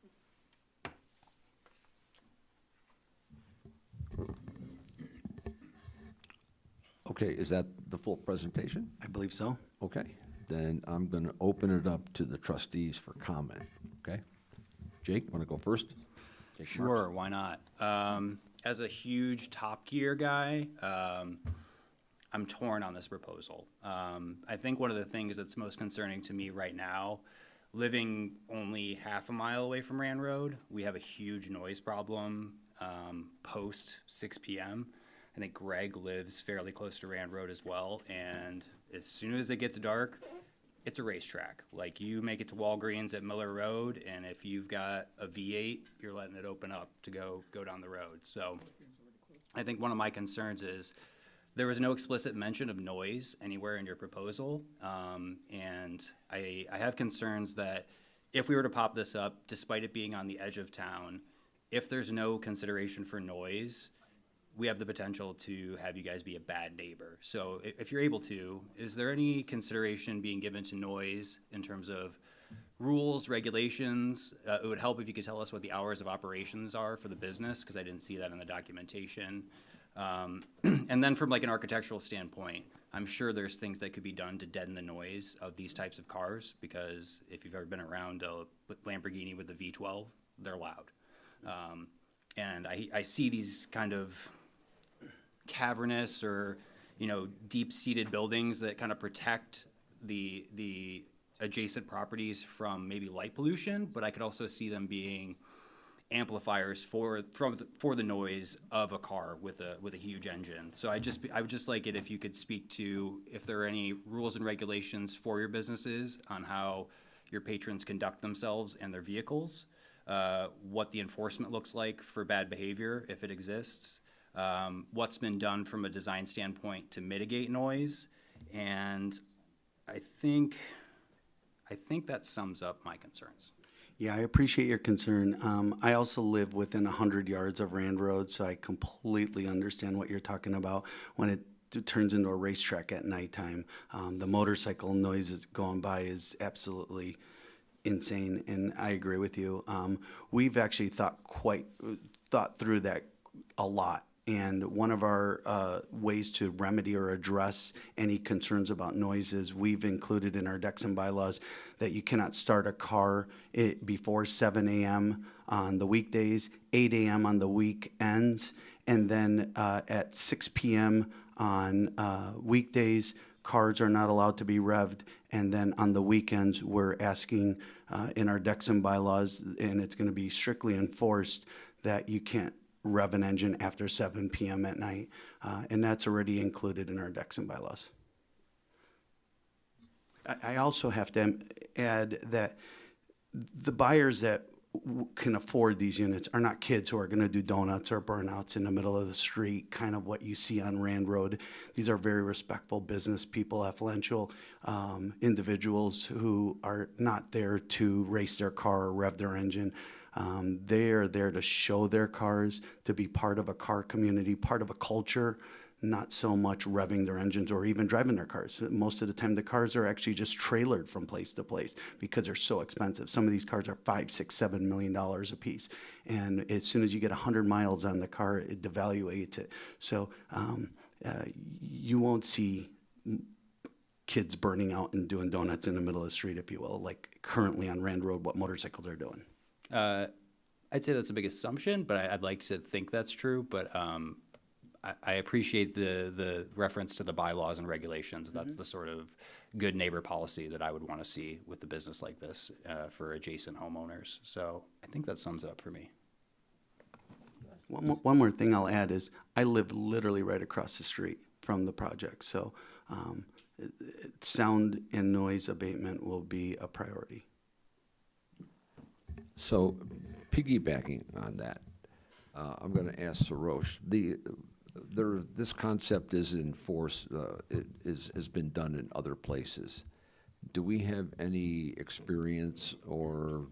Okay, is that the full presentation? I believe so. Okay, then I'm going to open it up to the trustees for comment, okay? Jake, want to go first? Jake Sure, Marks. why not? As a huge Top Gear guy, I'm torn on this proposal. I think one of the things that's most concerning to me right now, living only half a mile away from Rand Road, we have a huge noise problem post 6 p.m. I think Greg lives fairly close to Rand Road as well, and as soon as it gets dark, it's a racetrack. Like, you make it to Walgreens at Miller Road, and if you've got a V8, you're letting it open up to go down the road. So I think one of my concerns is There was no explicit mention of noise anywhere in your proposal, and I have concerns that if we were to pop this up, despite it being on the edge of town, if there's no consideration for noise, we have the potential to have you guys be a bad neighbor. So if you're able to, is there any consideration being given to noise in terms of rules, regulations? It would help if you could tell us what the hours of operations are for the business, because I didn't see that in the documentation. And then from like an architectural standpoint, I'm sure there's things that could be done to deaden the noise of these types of cars, because if you've ever been around a Lamborghini with a V12, they're loud. And I see these kind of cavernous or, you know, deep-seated buildings that kind of protect the adjacent properties from maybe light pollution, but I could also see them being amplifiers for the noise of a car with a huge engine. So I would just like it if you could speak to if there are any rules and regulations for your businesses on how your patrons conduct themselves and their vehicles, what the enforcement looks like for bad behavior, if it exists, what's been done from a design standpoint to mitigate noise, and I think that sums up my concerns. Yeah, I appreciate your concern. I also live within 100 yards of Rand Road, so I completely understand what you're talking about when it turns into a racetrack at nighttime. The motorcycle noises going by is absolutely insane, and I agree with you. We've actually thought through that a lot. And one of our ways to remedy or address any concerns about noises, we've included in our decks and bylaws that you cannot start a car before 7 a.m. on the weekdays, 8 a.m. on the weekends, and then at 6 p.m. on weekdays, cars are not allowed to be revved. And then on the weekends, we're asking in our decks and bylaws, and it's going to be strictly enforced, that you can't rev an engine after 7 p.m. at night, and that's already included in our decks and bylaws. I also have to add that the buyers that can afford these units are not kids who are going to do donuts or burnouts in the middle of the street, kind of what you see on Rand Road. These are very respectful business people, affluential individuals who are not there to race their car or rev their engine. They are there to show their cars, to be part of a car community, part of a culture, not so much revving their engines or even driving their cars. Most of the time, the cars are actually just trailered from place to place because they're so expensive. Some of these cars are $5, $6, $7 million a piece. And as soon as you get 100 miles on the car, it devaluates it. So you won't see kids burning out and doing donuts in the middle of the street, if you will, like currently on Rand Road, what motorcycles are doing. I'd say that's a big assumption, but I'd like to think that's true. But I appreciate the reference to the bylaws and regulations. That's the sort of good neighbor policy that I would want to see with a business like this for adjacent homeowners. So I think that sums it up for me. One more thing I'll add is I live literally right across the street from the project, so sound and noise abatement will be a priority. So, piggybacking on that, I'm going to ask Sarosh. This concept is in force. Has been done in other places. Do we have any experience or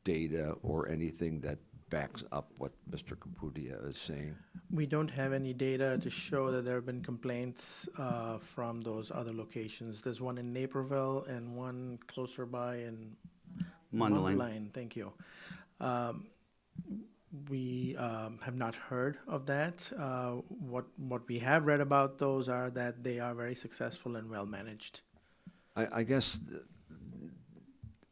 data or anything that backs up what Mr. Capudia is saying? We don't have any data to show that there have been complaints from those other locations. There's one in Naperville and one closer by in Mundelein. Thank you. We have not heard of that. What we have read about those are that they are very successful and well managed. I guess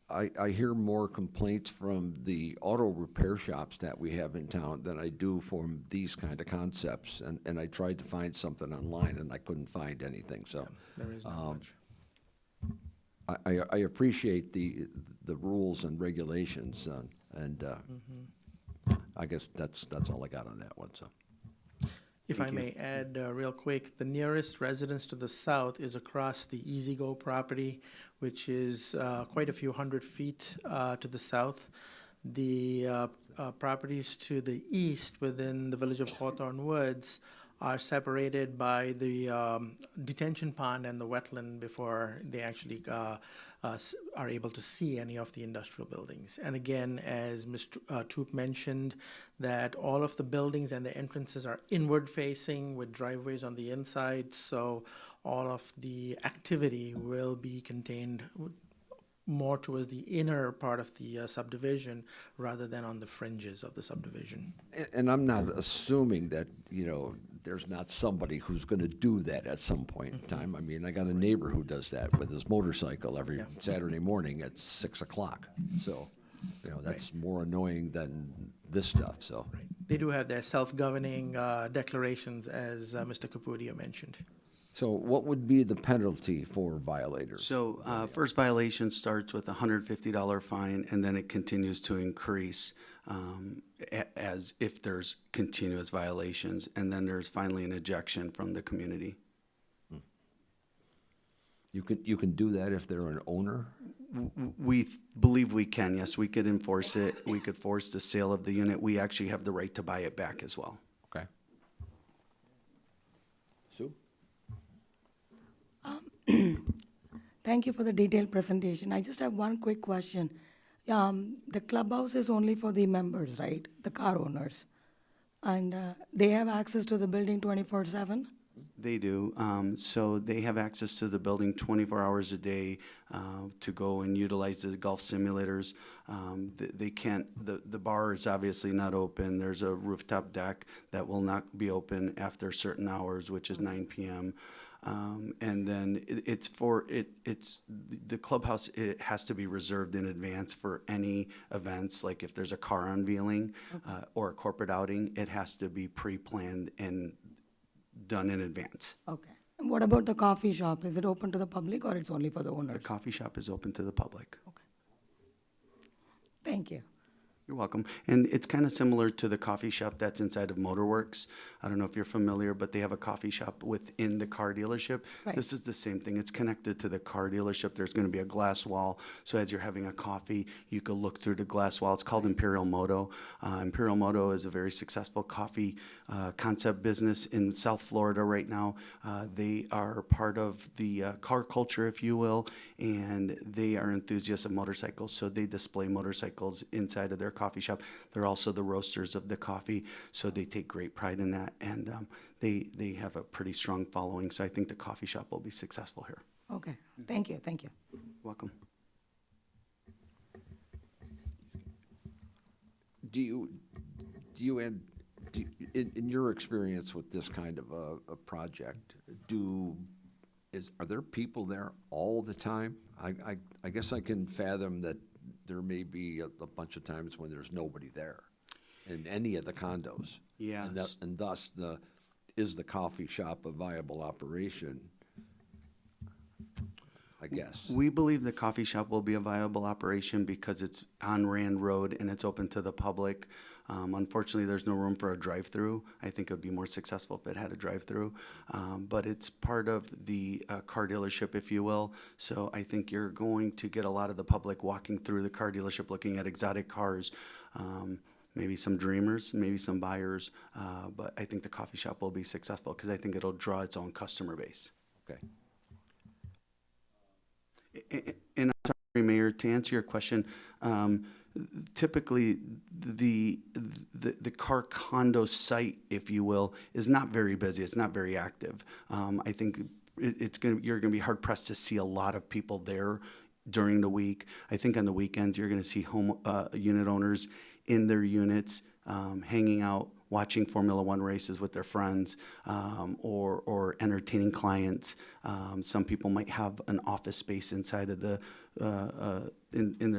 I hear more complaints from the auto repair shops that we have in town than I do from these kind of concepts. And I tried to find something online and I couldn't find anything. So There is not much. I appreciate the rules and regulations, and I guess that's all I got on that one. So, If I may add real quick, the nearest residence to the south is across the Easy Go property, which is quite a few hundred feet to the south. The properties to the east within the village of Hawthorne Woods are separated by the detention pond and the wetland before they actually are able to see any of the industrial buildings. And again, as Mr. Toop mentioned, that all of the buildings and the entrances are inward facing with driveways on the inside, so all of the activity will be contained more towards the inner part of the subdivision rather than on the fringes of the subdivision. And I'm not assuming that, there's not somebody who's gonna do that at some point in time. I mean, I got a neighbor who does that with his motorcycle every Saturday morning at 6 o'clock. So, that's more annoying than this stuff, so. They do have their self-governing declarations, as Mr. Capudia mentioned. So what would be the penalty for violators? So first violation starts with a $150 fine, and then it continues to increase as if there's continuous violations, and then there's finally an ejection from the community. You can do that if they're an owner? We believe we can, yes. We could enforce it. We could force the sale of the unit. We actually have the right to buy it back as well. Okay. Sue? Thank you for the detailed presentation. I just have one quick question. The clubhouse is only for the members, right? The car owners. And they have access to the building 24/7? They do. So they have access to the building 24 hours a day to go and utilize the golf simulators. They can't, the bar is obviously not open. There's a rooftop deck that will not be open after certain hours, which is 9 p.m. And then the clubhouse, it has to be reserved in advance for any events, like if there's a car unveiling or a corporate outing, it has to be pre-planned and done in advance. Okay. And what about the coffee shop? Is it open to the public or it's only for the The owners? coffee shop is open to the public. Okay. Thank you. You're welcome. And it's kind of similar to the coffee shop that's inside of Motorworks. I don't know if you're familiar, but they have a coffee shop within the car dealership. Right. This is the same thing. It's connected to the car dealership. There's going to be a glass wall. So as you're having a coffee, you can look through the glass wall. It's called Imperial Moto. Imperial Moto is a very successful coffee concept business in South Florida right now. They are part of the car culture, if you will, and they are enthusiasts of motorcycles. So they display motorcycles inside of their coffee shop. They're also the roasters of the coffee, so they take great pride in that, and they have a pretty strong following, so I think the coffee shop will be successful here. Okay. Thank you. Thank you. Welcome. In your experience with this kind of a project, are there people there all the time? I guess I can fathom that there may be a bunch of times when there's nobody there in any of the condos. Yeah. And thus, is the coffee shop a viable operation? I guess. We believe the coffee shop will be a viable operation because it's on Rand Road and it's open to the public. Unfortunately, there's no room for a drive-through. I think it would be more successful if it had a drive-through. But it's part of the car dealership, if you will. So I think you're going to get a lot of the public walking through the car dealership looking at exotic cars. Maybe some dreamers, maybe some buyers. But I think the coffee shop will be successful because I think it'll draw its own customer base. Okay. And I'm sorry, Mayor, to answer your question, typically the car condo site, if you will, is not very busy. It's not very active. I think you're gonna be hard pressed to see a lot of people there during the week. I think on the weekends you're gonna see home unit owners in their units, hanging out, watching Formula One races with their friends, or entertaining clients. Some people might have an office space inside of the in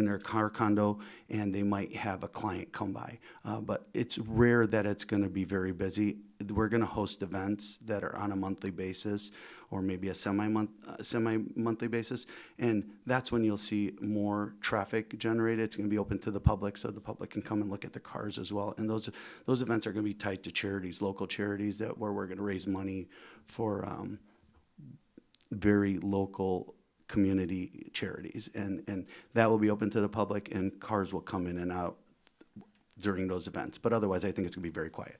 their car condo, and they might have a client come by. But it's rare that it's going to be very busy. We're going to host events that are on a monthly basis, or maybe a semi-monthly basis, and that's when you'll see more traffic generated. It's going to be open to the public, so the public can come and look at the cars as well. And those events are going to be tied to charities, local charities, where we're going to raise money for very local community charities, and that will be open to the public, and cars will come in and out during those events. But otherwise, I think it's going to be very quiet.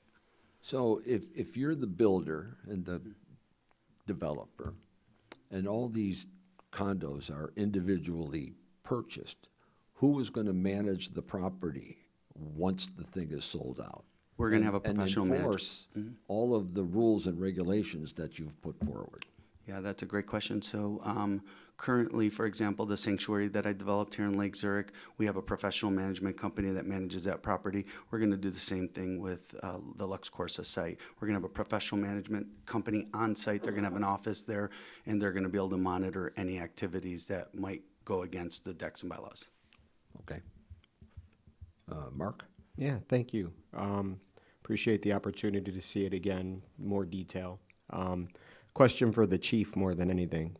So if you're the builder and the developer, and all these condos are individually purchased, who is going to manage the property once the thing is sold out? We're going to have a professional And manager. enforce all of the rules and regulations that you've put forward. Yeah, that's a great question. So currently, for example, the sanctuary that I developed here in Lake Zurich, we have a professional management company that manages that property. We're going to do the same thing with the Lux Corsa site. We're going to have a professional management company on site. They're going to have an office there, and they're going to be able to monitor any activities that might go against the decks and bylaws. Okay. Mark? Yeah, thank you. Appreciate the opportunity to see it again, more detail. Question for the chief more than anything.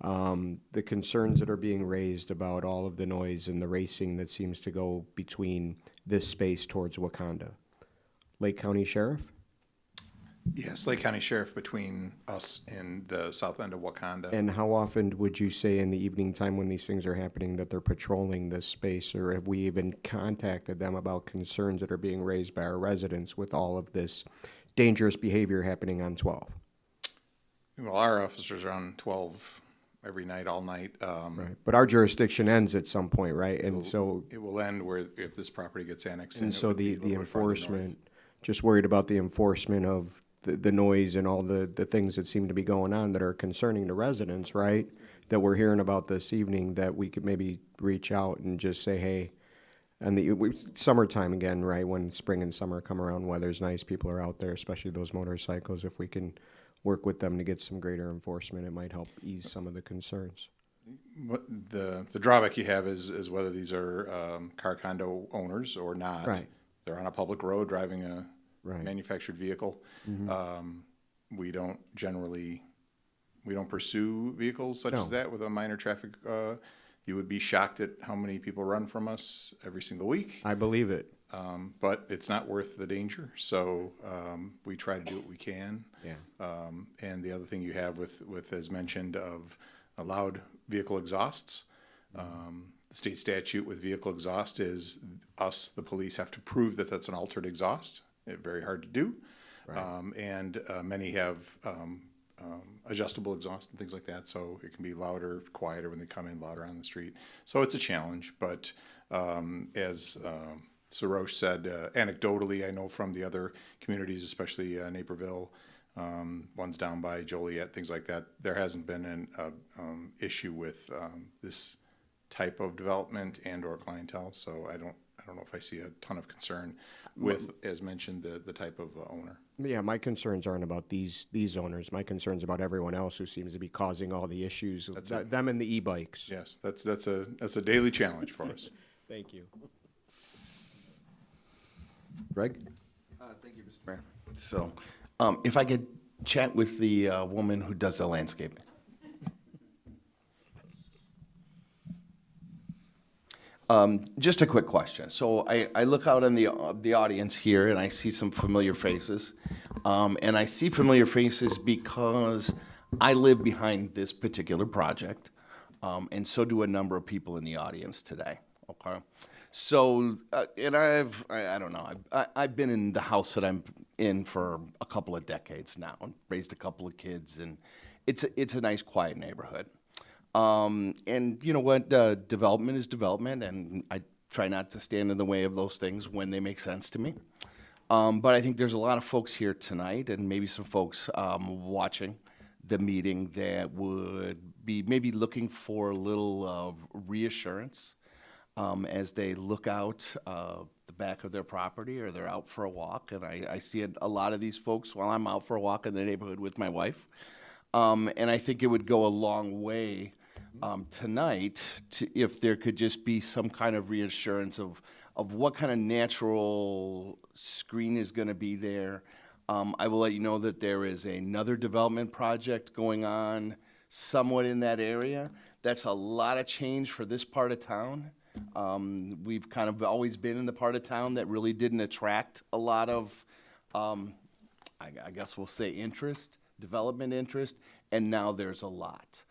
The concerns that are being raised about all of the noise and the racing that seems to go between this space towards Wakanda. Lake County Sheriff? Yes, Lake County Sheriff between us and the south end of Wakanda. And how often would you say in the evening time when these things are happening that they're patrolling this space? Or have we even contacted them about concerns that are being raised by our residents with all of this dangerous behavior happening on 12? Well, our officers are on 12 every night, all night. Right. But our jurisdiction ends at some point, right? And so, It will end where, if this property gets annexed in. and it so would be a the little bit farther north. enforcement, just worried about the enforcement of the noise and all the things that seem to be going on that are concerning the residents, right? That we're hearing about this evening, that we could maybe reach out and just say, hey, and summertime again, right? When spring and summer come around, weather's nice, people are out there, especially those motorcycles. If we can work with them to get some greater enforcement, it might help ease some of the concerns. What the drawback you have is whether these are car condo owners or not. Right. They're on a public road driving a Right. manufactured vehicle. We don't pursue vehicles such as No. that with a minor traffic. You would be shocked at how many people run from us every single week. I believe it. But it's not worth the danger, so we try to do what we can. Yeah. And the other thing you have with as mentioned, of loud vehicle exhausts, the state statute with vehicle exhaust is us, the police, have to prove that that's an altered exhaust. It's very hard to do. Right. And many have adjustable exhaust and things like that, so it can be louder, quieter when they come in, louder on the street. So it's a challenge, but as Sarosh said, anecdotally, I know from the other communities, especially Naperville, ones down by Joliet, things like that, there hasn't been an issue with this type of development and or clientele. So I don't know if I see a ton of concern with, as mentioned, the type of owner. Yeah, my concerns aren't about these owners. My concern's about everyone else who seems to be causing all the issues. Them and the e-bikes. Yes, that's a daily challenge for us. Thank you. Greg? Thank you, Mr. Mayor. So, if I could chat with the woman who does the landscaping. Just a quick question. So I look out in the audience here and I see some familiar faces. And I see familiar faces because I live behind this particular project. And so do a number of people in the audience today, okay? So, and I don't know, I've been in the house that I'm in for a couple of decades now, and raised a couple of kids, and it's a nice, quiet neighborhood. And you know what, development is development, and I try not to stand in the way of those things when they make sense to me. But I think there's a lot of folks here tonight, and maybe some folks watching the meeting that would be maybe looking for a little reassurance as they look out the back of their property or they're out for a walk. And I see a lot of these folks while I'm out for a walk in the neighborhood with my wife. And I think it would go a long way tonight if there could just be some kind of reassurance of what kind of natural screen is going to be there. I will let you know that there is another development project going on somewhat in that area. That's a lot of change for this part of town. We've kind of always been in the part of town that really didn't attract a lot of, I guess we'll say development interest, and now there's a lot.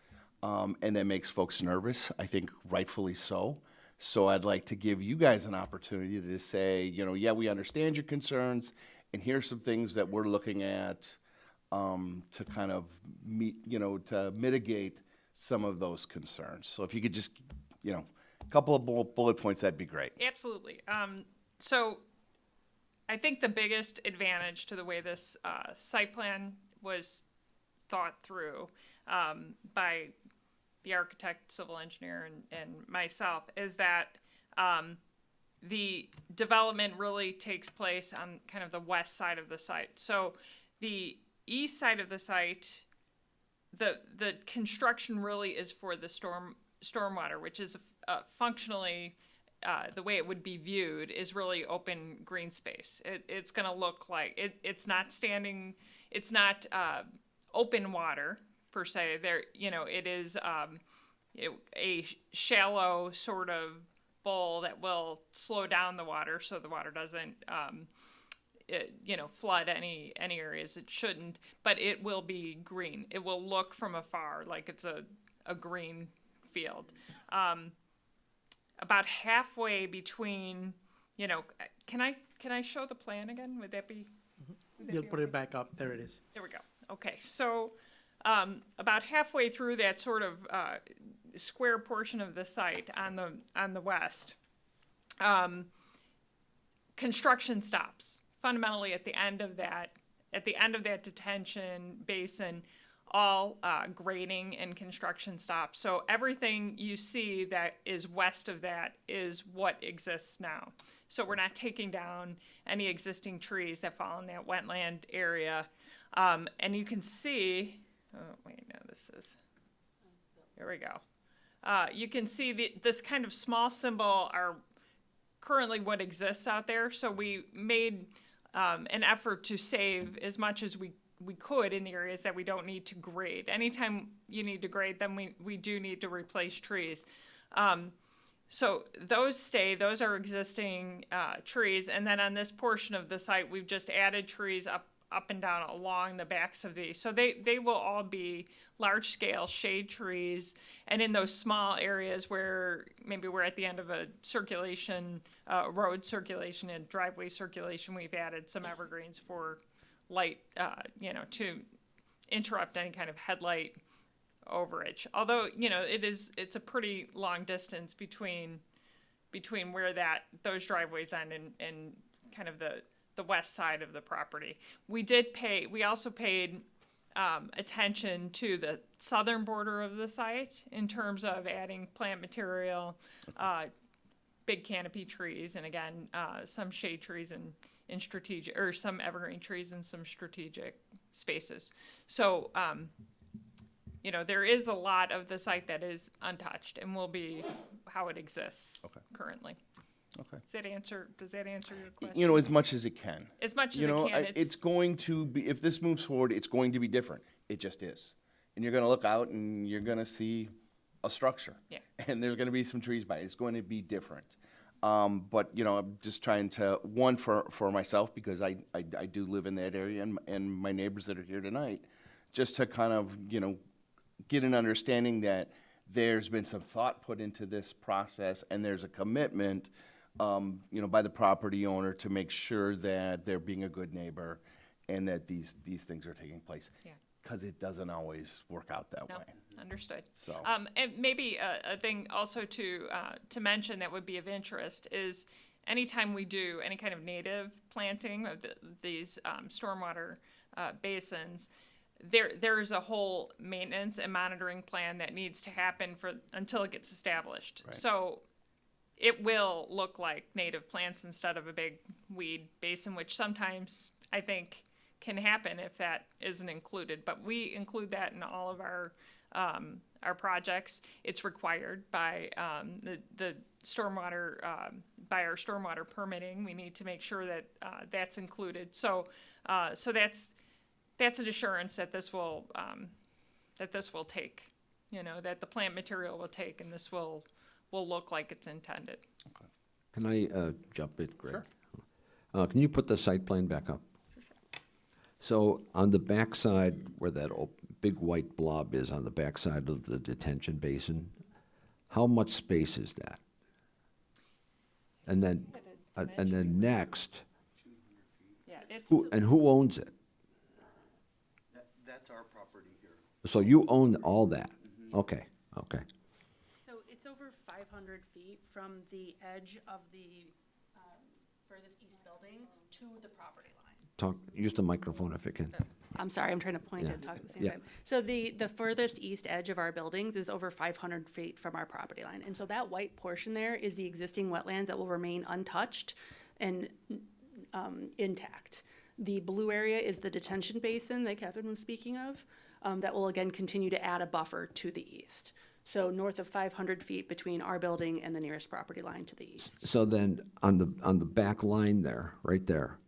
And that makes folks nervous, I think rightfully so. So I'd like to give you guys an opportunity to say, you know, yeah, we understand your concerns, and here's some things that we're looking at to kind of to mitigate some of those concerns. So if you could just, a couple of bullet points, that'd be great. Absolutely. So I think the biggest advantage to the way this site plan was thought through by the architect, civil engineer, and myself is that the development really takes place on kind of the west side of the site. So the east side of the site, the construction really is for the stormwater, which is functionally the way it would be viewed is really open green space. It's going to look like it's not open water per se. There, it is a shallow sort of bowl that will slow down the water so the water doesn't flood any areas it shouldn't, but it will be green. It will look from afar like it's a green field. About halfway between, can I show the plan again? Would that be? You'll put it back up. There it is. There we go. Okay, so about halfway through that sort of square portion of the site on the west, construction stops. Fundamentally, at the end of that detention basin, all grading and construction stops. So everything you see that is west of that is what exists now. So we're not taking down any existing trees that fall in that wetland area. And you can see, here we go. You can see this kind of small symbol are currently what exists out there. So we made an effort to save as much as we could in the areas that we don't need to grade. Anytime you need to grade them, we do need to replace trees. So those stay, those are existing trees. And then on this portion of the site, we've just added trees up and down along the backs of these. So they will all be large-scale shade trees. And in those small areas where maybe we're at the end of a circulation, road circulation and driveway circulation, we've added some evergreens for light, to interrupt any kind of headlight overage. Although, it's a pretty long distance between where those driveways end and kind of the west side of the property. We also paid attention to the southern border of the site in terms of adding plant material, big canopy trees, and again, some shade trees in strategic, or some evergreen trees in some strategic spaces. So, there is a lot of the site that is untouched and will be how it exists currently. Okay. Does that answer your question? As much as it can. As much as it can. It's going to be, if this moves forward, it's going to be different. It just is. And you're going to look out and you're going to see a structure. Yeah. And there's going to be some trees by it. It's going to be different. But, I'm just trying to, one, for myself, because I do live in that area, and my neighbors that are here tonight, just to kind of, get an understanding that there's been some thought put into this process, and there's a commitment, by the property owner to make sure that they're being a good neighbor and that these things are taking place. Yeah. Because it doesn't always work out that way. Understood. So. And maybe a thing also to mention that would be of interest is anytime we do any kind of native planting of these stormwater basins, there's a whole maintenance and monitoring plan that needs to happen until it gets established. Right. So it will look like native plants instead of a big weed basin, which sometimes I think can happen if that isn't included. But we include that in all of our projects. It's required by the stormwater, by our stormwater permitting. We need to make sure that that's included. So that's an assurance that this will take, that the plant material will take, and this will look like it's intended. Okay. Can I jump in, Greg? Sure. Can you put the site plan back up? So on the backside, where that big white blob is on the backside of the detention basin, how much space is that? And then next, Yeah, It's, Who owns it? That's our property here. So you own all that? Okay, okay. So it's over 500 feet from the edge of the furthest east building to the property line. Use the microphone if you can. I'm sorry, I'm trying to point Yeah. and talk at the same Yeah. time. So the furthest east edge of our buildings is over 500 feet from our property line. And so that white portion there is the existing wetlands that will remain untouched and intact. The blue area is the detention basin that Catherine was speaking of, that will again continue to add a buffer to the east. So north of 500 feet between our building and the nearest property line to the east. So then, on the back line there, right there,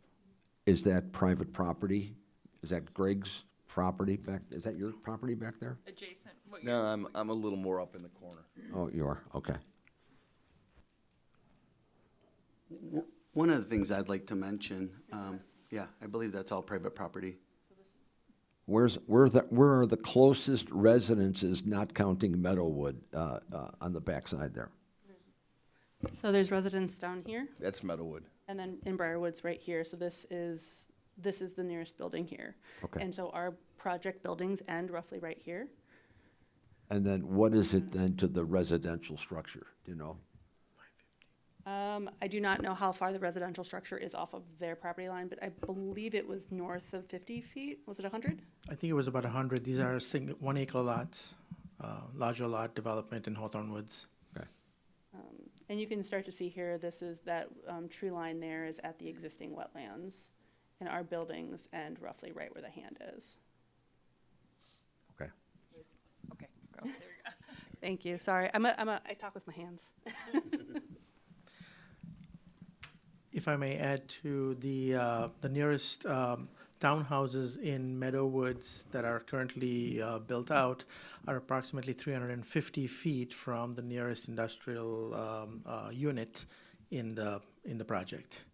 is that private property? Is that Greg's property back, is that your property back there? adjacent, what No, I'm a little more up in the corner. Oh, you are, okay. One of the things I'd like to mention, yeah, I believe that's all private property. Where are the closest residences, not counting Meadowwood, on the backside there? So there's residents down here, That's Meadowwood. and then in Briarwood's right here. So this is the nearest building here. Okay. And so our project buildings end roughly right here. And then what is it then to the residential structure, do you know? I do not know how far the residential structure is off of their property line, but I believe it was north of 50 feet. Was it 100? I think it was about 100. These are 1 acre lots, larger lot development in Hawthorne Woods. Okay. And you can start to see here, this is that tree line there is at the existing wetlands. And our buildings end roughly right where the hand is. Okay. okay, go. Thank you. Sorry, I talk with my hands. If I may add to the nearest townhouses in Meadow Woods that are currently built out are approximately 350 feet from the nearest industrial unit in the project,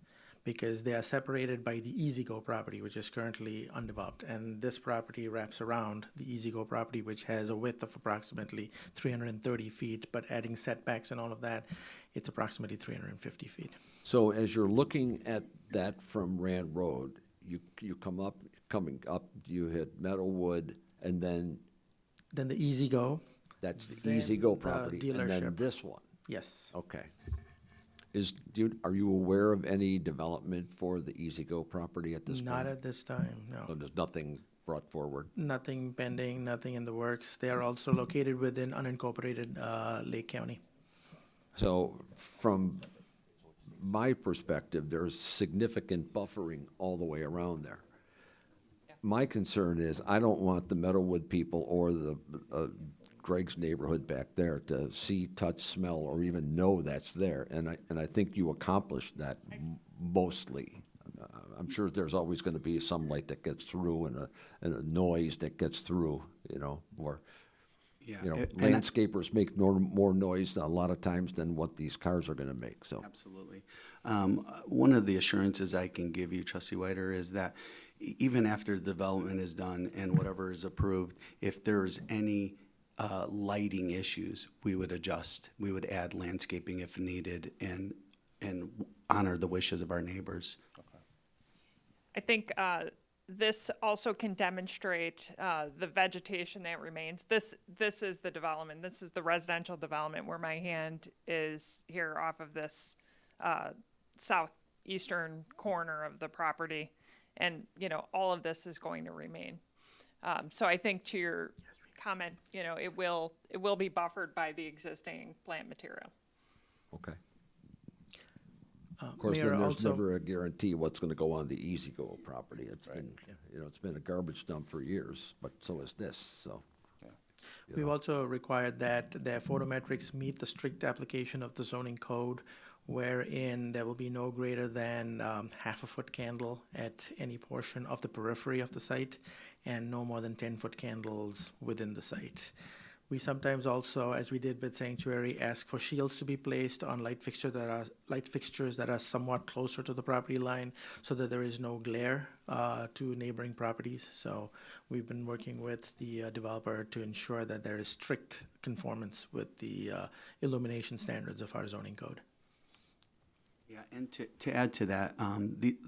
because they are separated by the EasyGo property, which is currently undeveloped. And this property wraps around the EasyGo property, which has a width of approximately 330 feet, but adding setbacks and all of that, it's approximately 350 feet. So as you're looking at that from Rand Road, you coming up, you hit Meadowwood, and then Then the EasyGo, that's the Then EasyGo the property, and then dealership. this one. yes. Okay. Are you aware of any development for the EasyGo property at this point? Not at this time, So no. there's nothing brought forward? Nothing pending, nothing in the works. They are also located within unincorporated Lake County. So from my perspective, there's significant buffering all the way around there. My concern is I don't want the Meadowwood people or the Greg's neighborhood back there to see, touch, smell, or even know that's there. And I think you accomplished that mostly. I'm sure there's always going to be some light that gets through and a noise that gets through, or Yeah. you know, and landscapers make more noise a lot of times than what these cars are gonna make, so. Absolutely. One of the assurances I can give you, Trustee Whiter, is that even after the development is done and whatever is approved, if there's any lighting issues, we would adjust. We would add landscaping if needed and honor the wishes of our neighbors. I think this also can demonstrate the vegetation that remains. This is the development. This is the residential development where my hand is here off of this southeastern corner of the property. And, all of this is going to remain. So I think to your comment, it will be buffered by the existing plant material. Okay. Of course, Mayor, then there's also- never a guarantee what's gonna go on the EasyGo property. It's been, it's been a garbage dump for years, but so is this, so. We've also required that their photometrics meet the strict application of the zoning code, wherein there will be no greater than half a foot candle at any portion of the periphery of the site, and no more than 10-foot candles within the site. We sometimes also, as we did with Sanctuary, ask for shields to be placed on light fixtures that are somewhat closer to the property line, so that there is no glare to neighboring properties. So we've been working with the developer to ensure that there is strict conformance with the illumination standards of our zoning code. Yeah, Yeah, and to add to that,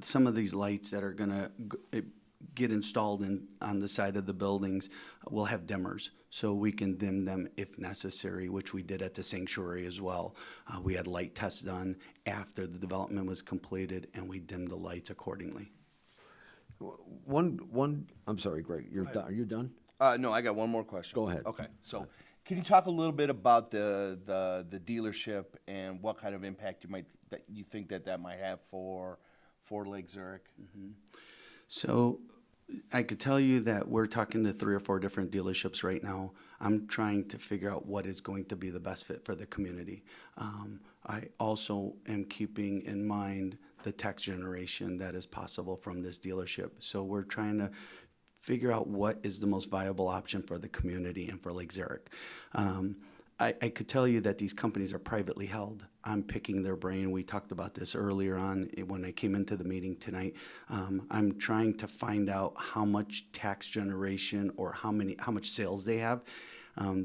some of these lights that are gonna get installed on the side of the buildings will have dimmers, so we can dim them if necessary, which we did at the sanctuary as well. We had light tests done after the development was completed, and we dimmed the lights accordingly. I'm sorry, Greg, you're done, are you done? No, I got one more question. Go ahead. Okay, so can you talk a little bit about the dealership and what kind of impact you think that might have for Lake Zurich? So I could tell you that we're talking to 3 or 4 different dealerships right now. I'm trying to figure out what is going to be the best fit for the community. I also am keeping in mind the tax generation that is possible from this dealership. So we're trying to figure out what is the most viable option for the community and for Lake Zurich. I could tell you that these companies are privately held. I'm picking their brain. We talked about this earlier on when I came into the meeting tonight. I'm trying to find out how much tax generation or how much sales they have.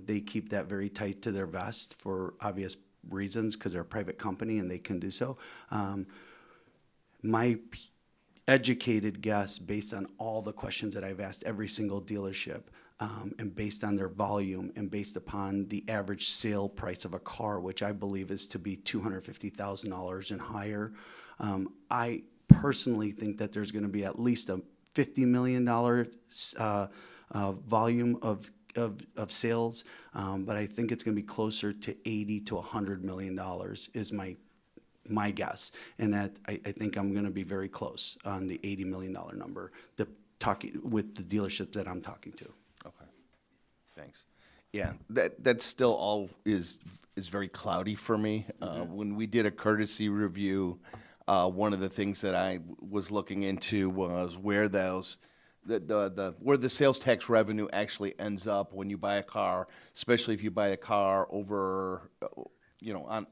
They keep that very tight to their vest for obvious reasons because they're a private company and they can do so. My educated guess, based on all the questions that I've asked every single dealership, and based on their volume and based upon the average sale price of a car, which I believe is to be $250,000 and higher, I personally think that there's going to be at least a $50 million volume of sales, but I think it's going to be closer to $80 to $100 million is my guess, and that I think I'm going to be very close on the $80 million number. Talking with the dealerships that I'm talking to. Okay, thanks. Yeah, that still all is very cloudy for me. When we did a courtesy review, one of the things that I was looking into was where where the sales tax revenue actually ends up when you buy a car, especially if you buy a car over,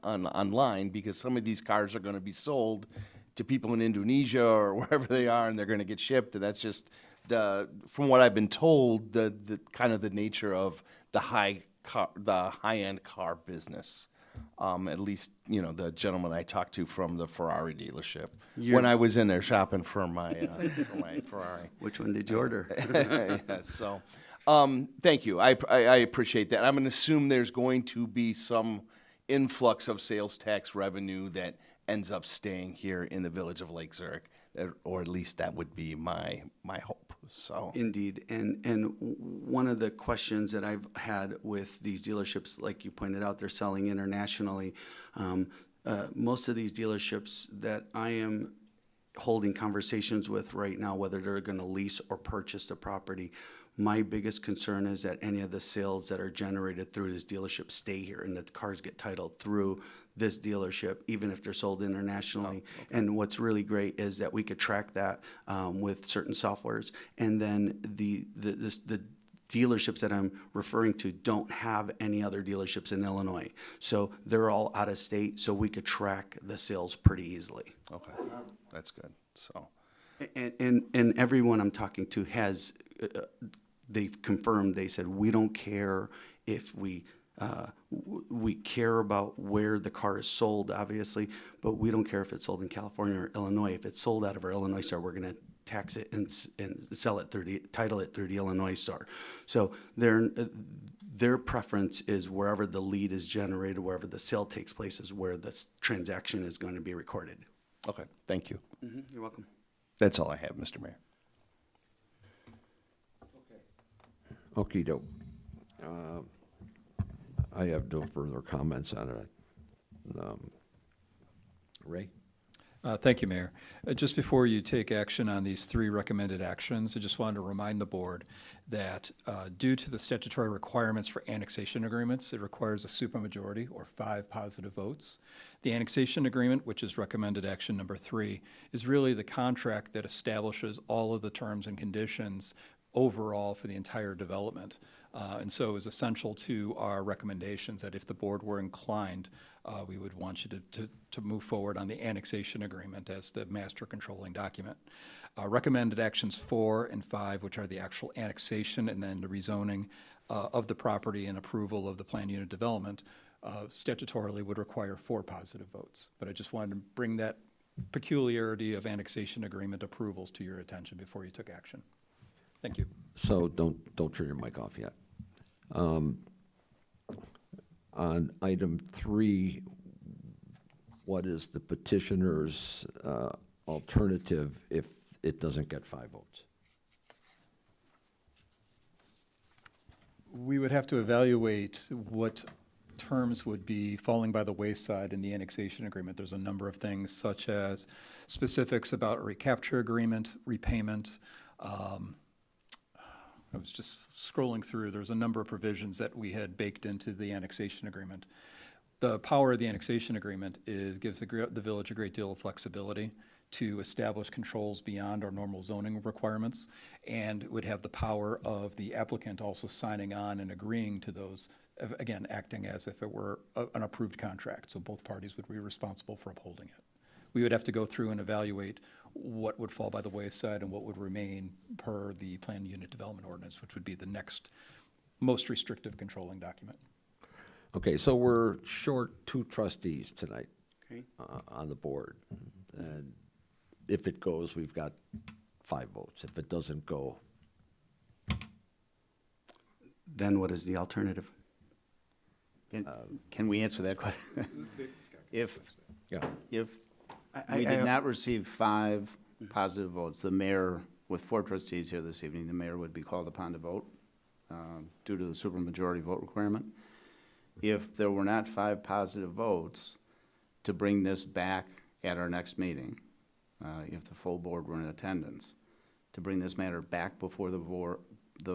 online, because some of these cars are going to be sold to people in Indonesia or wherever they are, and they're going to get shipped, and that's just from what I've been told, the kind of the nature of the high-end car business. At least, the gentleman I talked to from the Ferrari dealership when I was in there shopping for my Ferrari. Which one did you order? Yeah, so, thank you. I appreciate that. I'm going to assume there's going to be some influx of sales tax revenue that ends up staying here in the village of Lake Zurich, or at least that would be my hope. So indeed, and one of the questions that I've had with these dealerships, like you pointed out, they're selling internationally. Most of these dealerships that I am holding conversations with right now, whether they're going to lease or purchase the property, my biggest concern is that any of the sales that are generated through this dealership stay here and that the cars get titled through this dealership, even if they're sold internationally. Oh, okay. And what's really great is that we could track that with certain softwares. And then the dealerships that I'm referring to don't have any other dealerships in Illinois. So they're all out of state, so we could track the sales pretty easily. Okay, that's good. So, and everyone I'm talking to has, they've confirmed, they said, we don't care if we care about where the car is sold, obviously, but we don't care if it's sold in California or Illinois. If it's sold out of our Illinois store, we're going to tax it and sell it title it through the Illinois store. So their preference is wherever the lead is generated, wherever the sale takes place, is where this transaction is going to be recorded. Okay, thank you. You're welcome. That's all I have, Mr. Mayor. Okey doke. I have no further comments on it. Ray? Thank you, Mayor. Just before you take action on these 3 recommended actions, I just wanted to remind the board that due to the statutory requirements for annexation agreements, it requires a supermajority or 5 positive votes. The annexation agreement, which is recommended action number 3, is really the contract that establishes all of the terms and conditions overall for the entire development. And so is essential to our recommendations that if the board were inclined, we would want you to move forward on the annexation agreement as the master controlling document. Recommended actions 4 and 5, which are the actual annexation and then the rezoning of the property and approval of the planned unit development, statutorily would require 4 positive votes. But I just wanted to bring that peculiarity of annexation agreement approvals to your attention before you took action. Thank you. So don't turn your mic off yet. On item 3, what is the petitioner's alternative if it doesn't get 5 votes? We would have to evaluate what terms would be falling by the wayside in the annexation agreement. There's a number of things such as specifics about a recapture agreement, repayment. I was just scrolling through. There's a number of provisions that we had baked into the annexation agreement. The power of the annexation agreement gives the village a great deal of flexibility to establish controls beyond our normal zoning requirements, and would have the power of the applicant also signing on and agreeing to those, again, acting as if it were an approved contract. So both parties would be responsible for upholding it. We would have to go through and evaluate what would fall by the wayside and what would remain per the planned unit development ordinance, which would be the next most restrictive controlling document. Okay, so we're short 2 trustees tonight Okay. on the board. And if it goes, we've got 5 votes. If it doesn't go, Then what is the alternative? Can we answer that question? If yeah. we did not receive 5 positive votes, the mayor, with 4 trustees here this evening, the mayor would be called upon to vote due to the supermajority vote requirement. If there were not 5 positive votes, to bring this back at our next meeting, if the full board were in attendance, to bring this matter back before the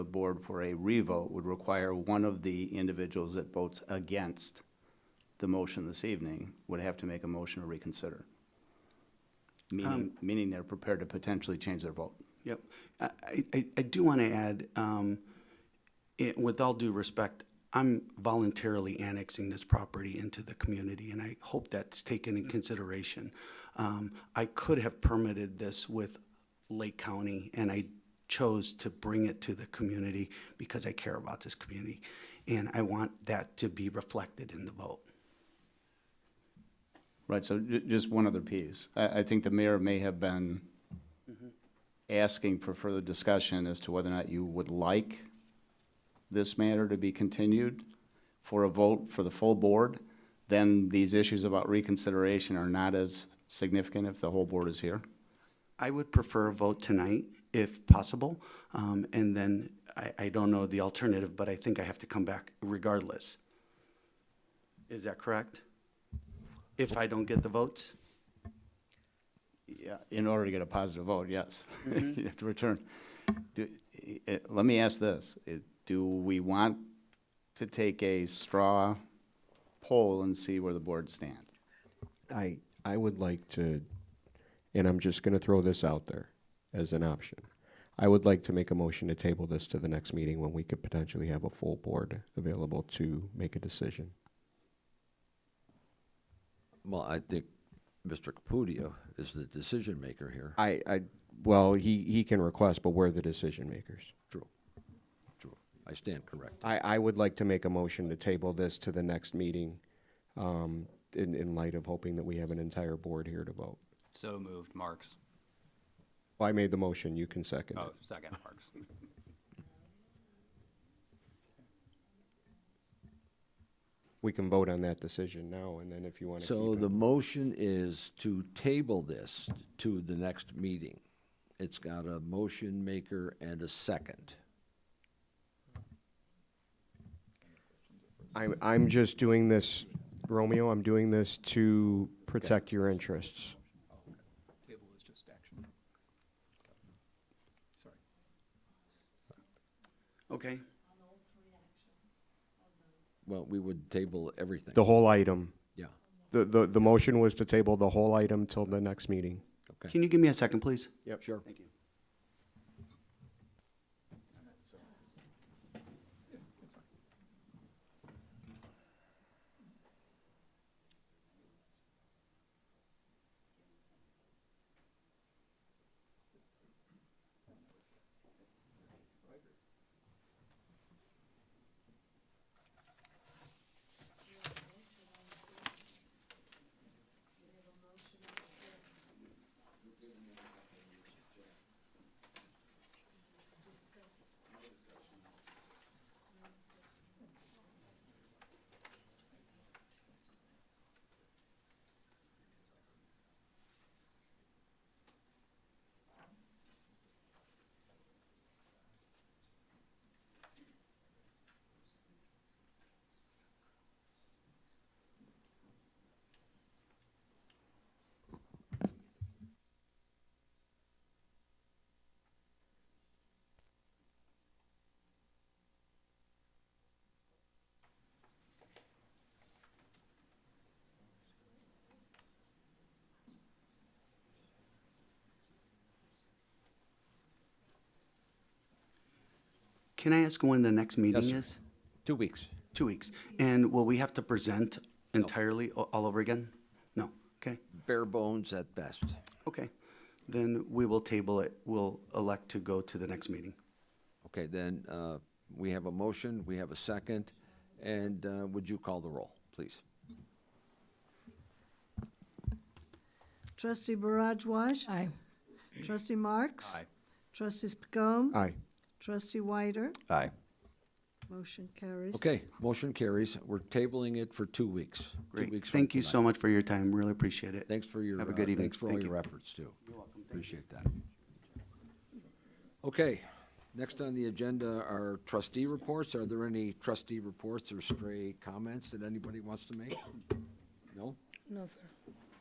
board for a revote would require one of the individuals that votes against the motion this evening would have to make a motion to reconsider. Meaning they're prepared to potentially change their vote. Yep. I do want to add, with all due respect, I'm voluntarily annexing this property into the community, and I hope that's taken in consideration. I could have permitted this with Lake County, and I chose to bring it to the community because I care about this community, and I want that to be reflected in the vote. Right, so just one other piece. I think the mayor may have been asking for further discussion as to whether or not you would like this matter to be continued for a vote for the full board. Then these issues about reconsideration are not as significant if the whole board is here. I would prefer a vote tonight, if possible, and then I don't know the alternative, but I think I have to come back regardless. Is that correct? If I don't get the votes? Yeah, in order to get a positive vote, yes. You have to return. Let me ask this. Do we want to take a straw poll and see where the board stands? I would like to, and I'm just going to throw this out there as an option. I would like to make a motion to table this to the next meeting when we could potentially have a full board available to make a decision. Well, I think Mr. Capudio is the decision maker here. Well, he can request, but we're the decision makers. True. I stand corrected. I would like to make a motion to table this to the next meeting, in light of hoping that we have an entire board here to vote. So moved, Marks. Well, I made the motion, you can second it. Oh, second, Marks. We can vote on that decision now, and then if you want to So the motion is to table this to the next meeting. It's got a motion maker and a second. I'm just doing this, Romeo, I'm doing this to protect your interests. Table is just action. Sorry. Okay. Well, we would table everything. The whole item. Yeah. The motion was to table the whole item till the next meeting. Okay. Can you give me a second, please? Yep, sure. Thank you. Can I ask when the next meeting sir. is? 2 weeks. 2 weeks. And will we have to present entirely all over again? No, okay, Bare bones at best. okay. Then we will table it. We'll elect to go to the next meeting. Okay, then, we have a motion, we have a second, and, would you call the roll, please? Trustee Barajwash. Aye. Trustee Marks. Aye. Trustee Spacone. Aye. Trustee Wyder. Aye. Motion carries. Okay, motion carries. We're tabling it for 2 weeks. 2 Great. weeks from Thank you tonight. so much for your time. Really appreciate it. Thanks for your, Have a good evening. thanks for all Thank your you. efforts, too. You're welcome. Appreciate that. Okay, next on the agenda are trustee reports. Are there any trustee reports or stray comments that anybody wants to make? No? No, sir.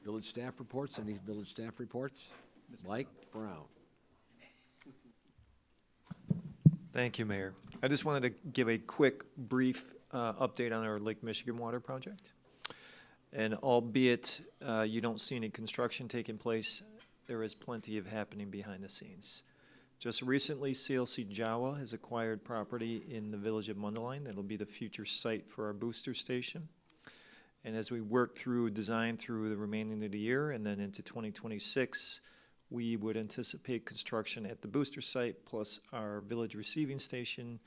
Village staff reports? Any village staff reports? Mike Brown. Thank you, Mayor. I just wanted to give a quick, brief update on our Lake Michigan Water project. And albeit you don't see any construction taking place, there is plenty of happening behind the scenes. Just recently, CLC Jawa has acquired property in the village of Mundelein. That'll be the future site for our booster station. And as we work through design through the remaining of the year and then into 2026, we would anticipate construction at the booster site plus our village receiving station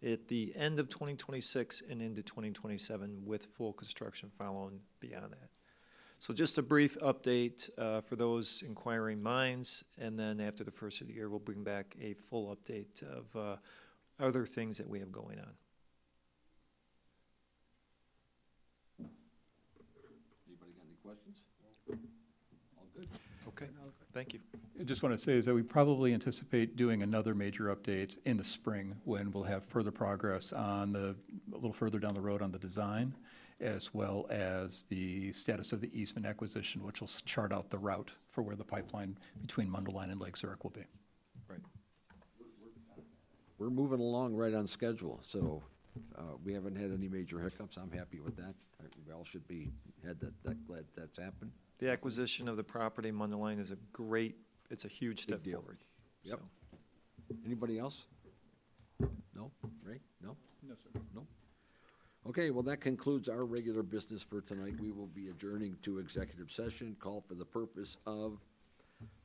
at the end of 2026 and into 2027 with full construction following beyond that. So just a brief update for those inquiring minds, and then after the first of the year, we'll bring back a full update of other things that we have going on. Anybody got any questions? All good? Okay, thank you. I just want to say is that we probably anticipate doing another major update in the spring when we'll have further progress on a little further down the road on the design, as well as the status of the easement acquisition, which will chart out the route for where the pipeline between Mundelein and Lake Zurich will be. Right. We're moving along right on schedule, so we haven't had any major hiccups. I'm happy with that. We all should be glad that's happened. The acquisition of the property, Mundelein, is it's a huge step deal. forward. Yep. So. Anybody else? No? Ray? No? No, sir. No? Okay, well, that concludes our regular business for tonight. We will be adjourning to executive session, call for the purpose of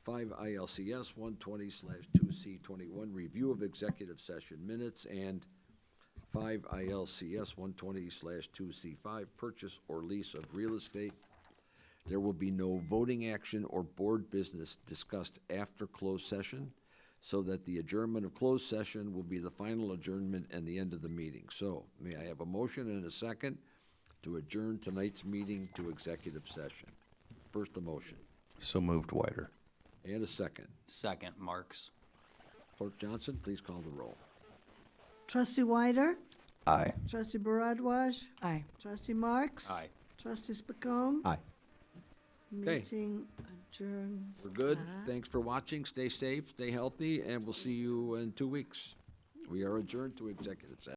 5 ILCS 120/2C21, review of executive session minutes, and 5 ILCS 120/2C5, purchase or lease of real estate. There will be no voting action or board business discussed after closed session, so that the adjournment of closed session will be the final adjournment and the end of the meeting. So, may I have a motion and a second to adjourn tonight's meeting to executive session? First, a motion, So moved, Wider. and a second. Second, Marks. Clerk Johnson, please call the roll. Trustee Wyder. Aye. Trustee Barajwash. Aye. Trustee Marks. Aye. Trustee Spacone. Aye. Okay. Meeting adjourned. We're good. at- Thanks for watching. Stay safe, stay healthy, and we'll see you in 2 weeks. We are adjourned to executive session.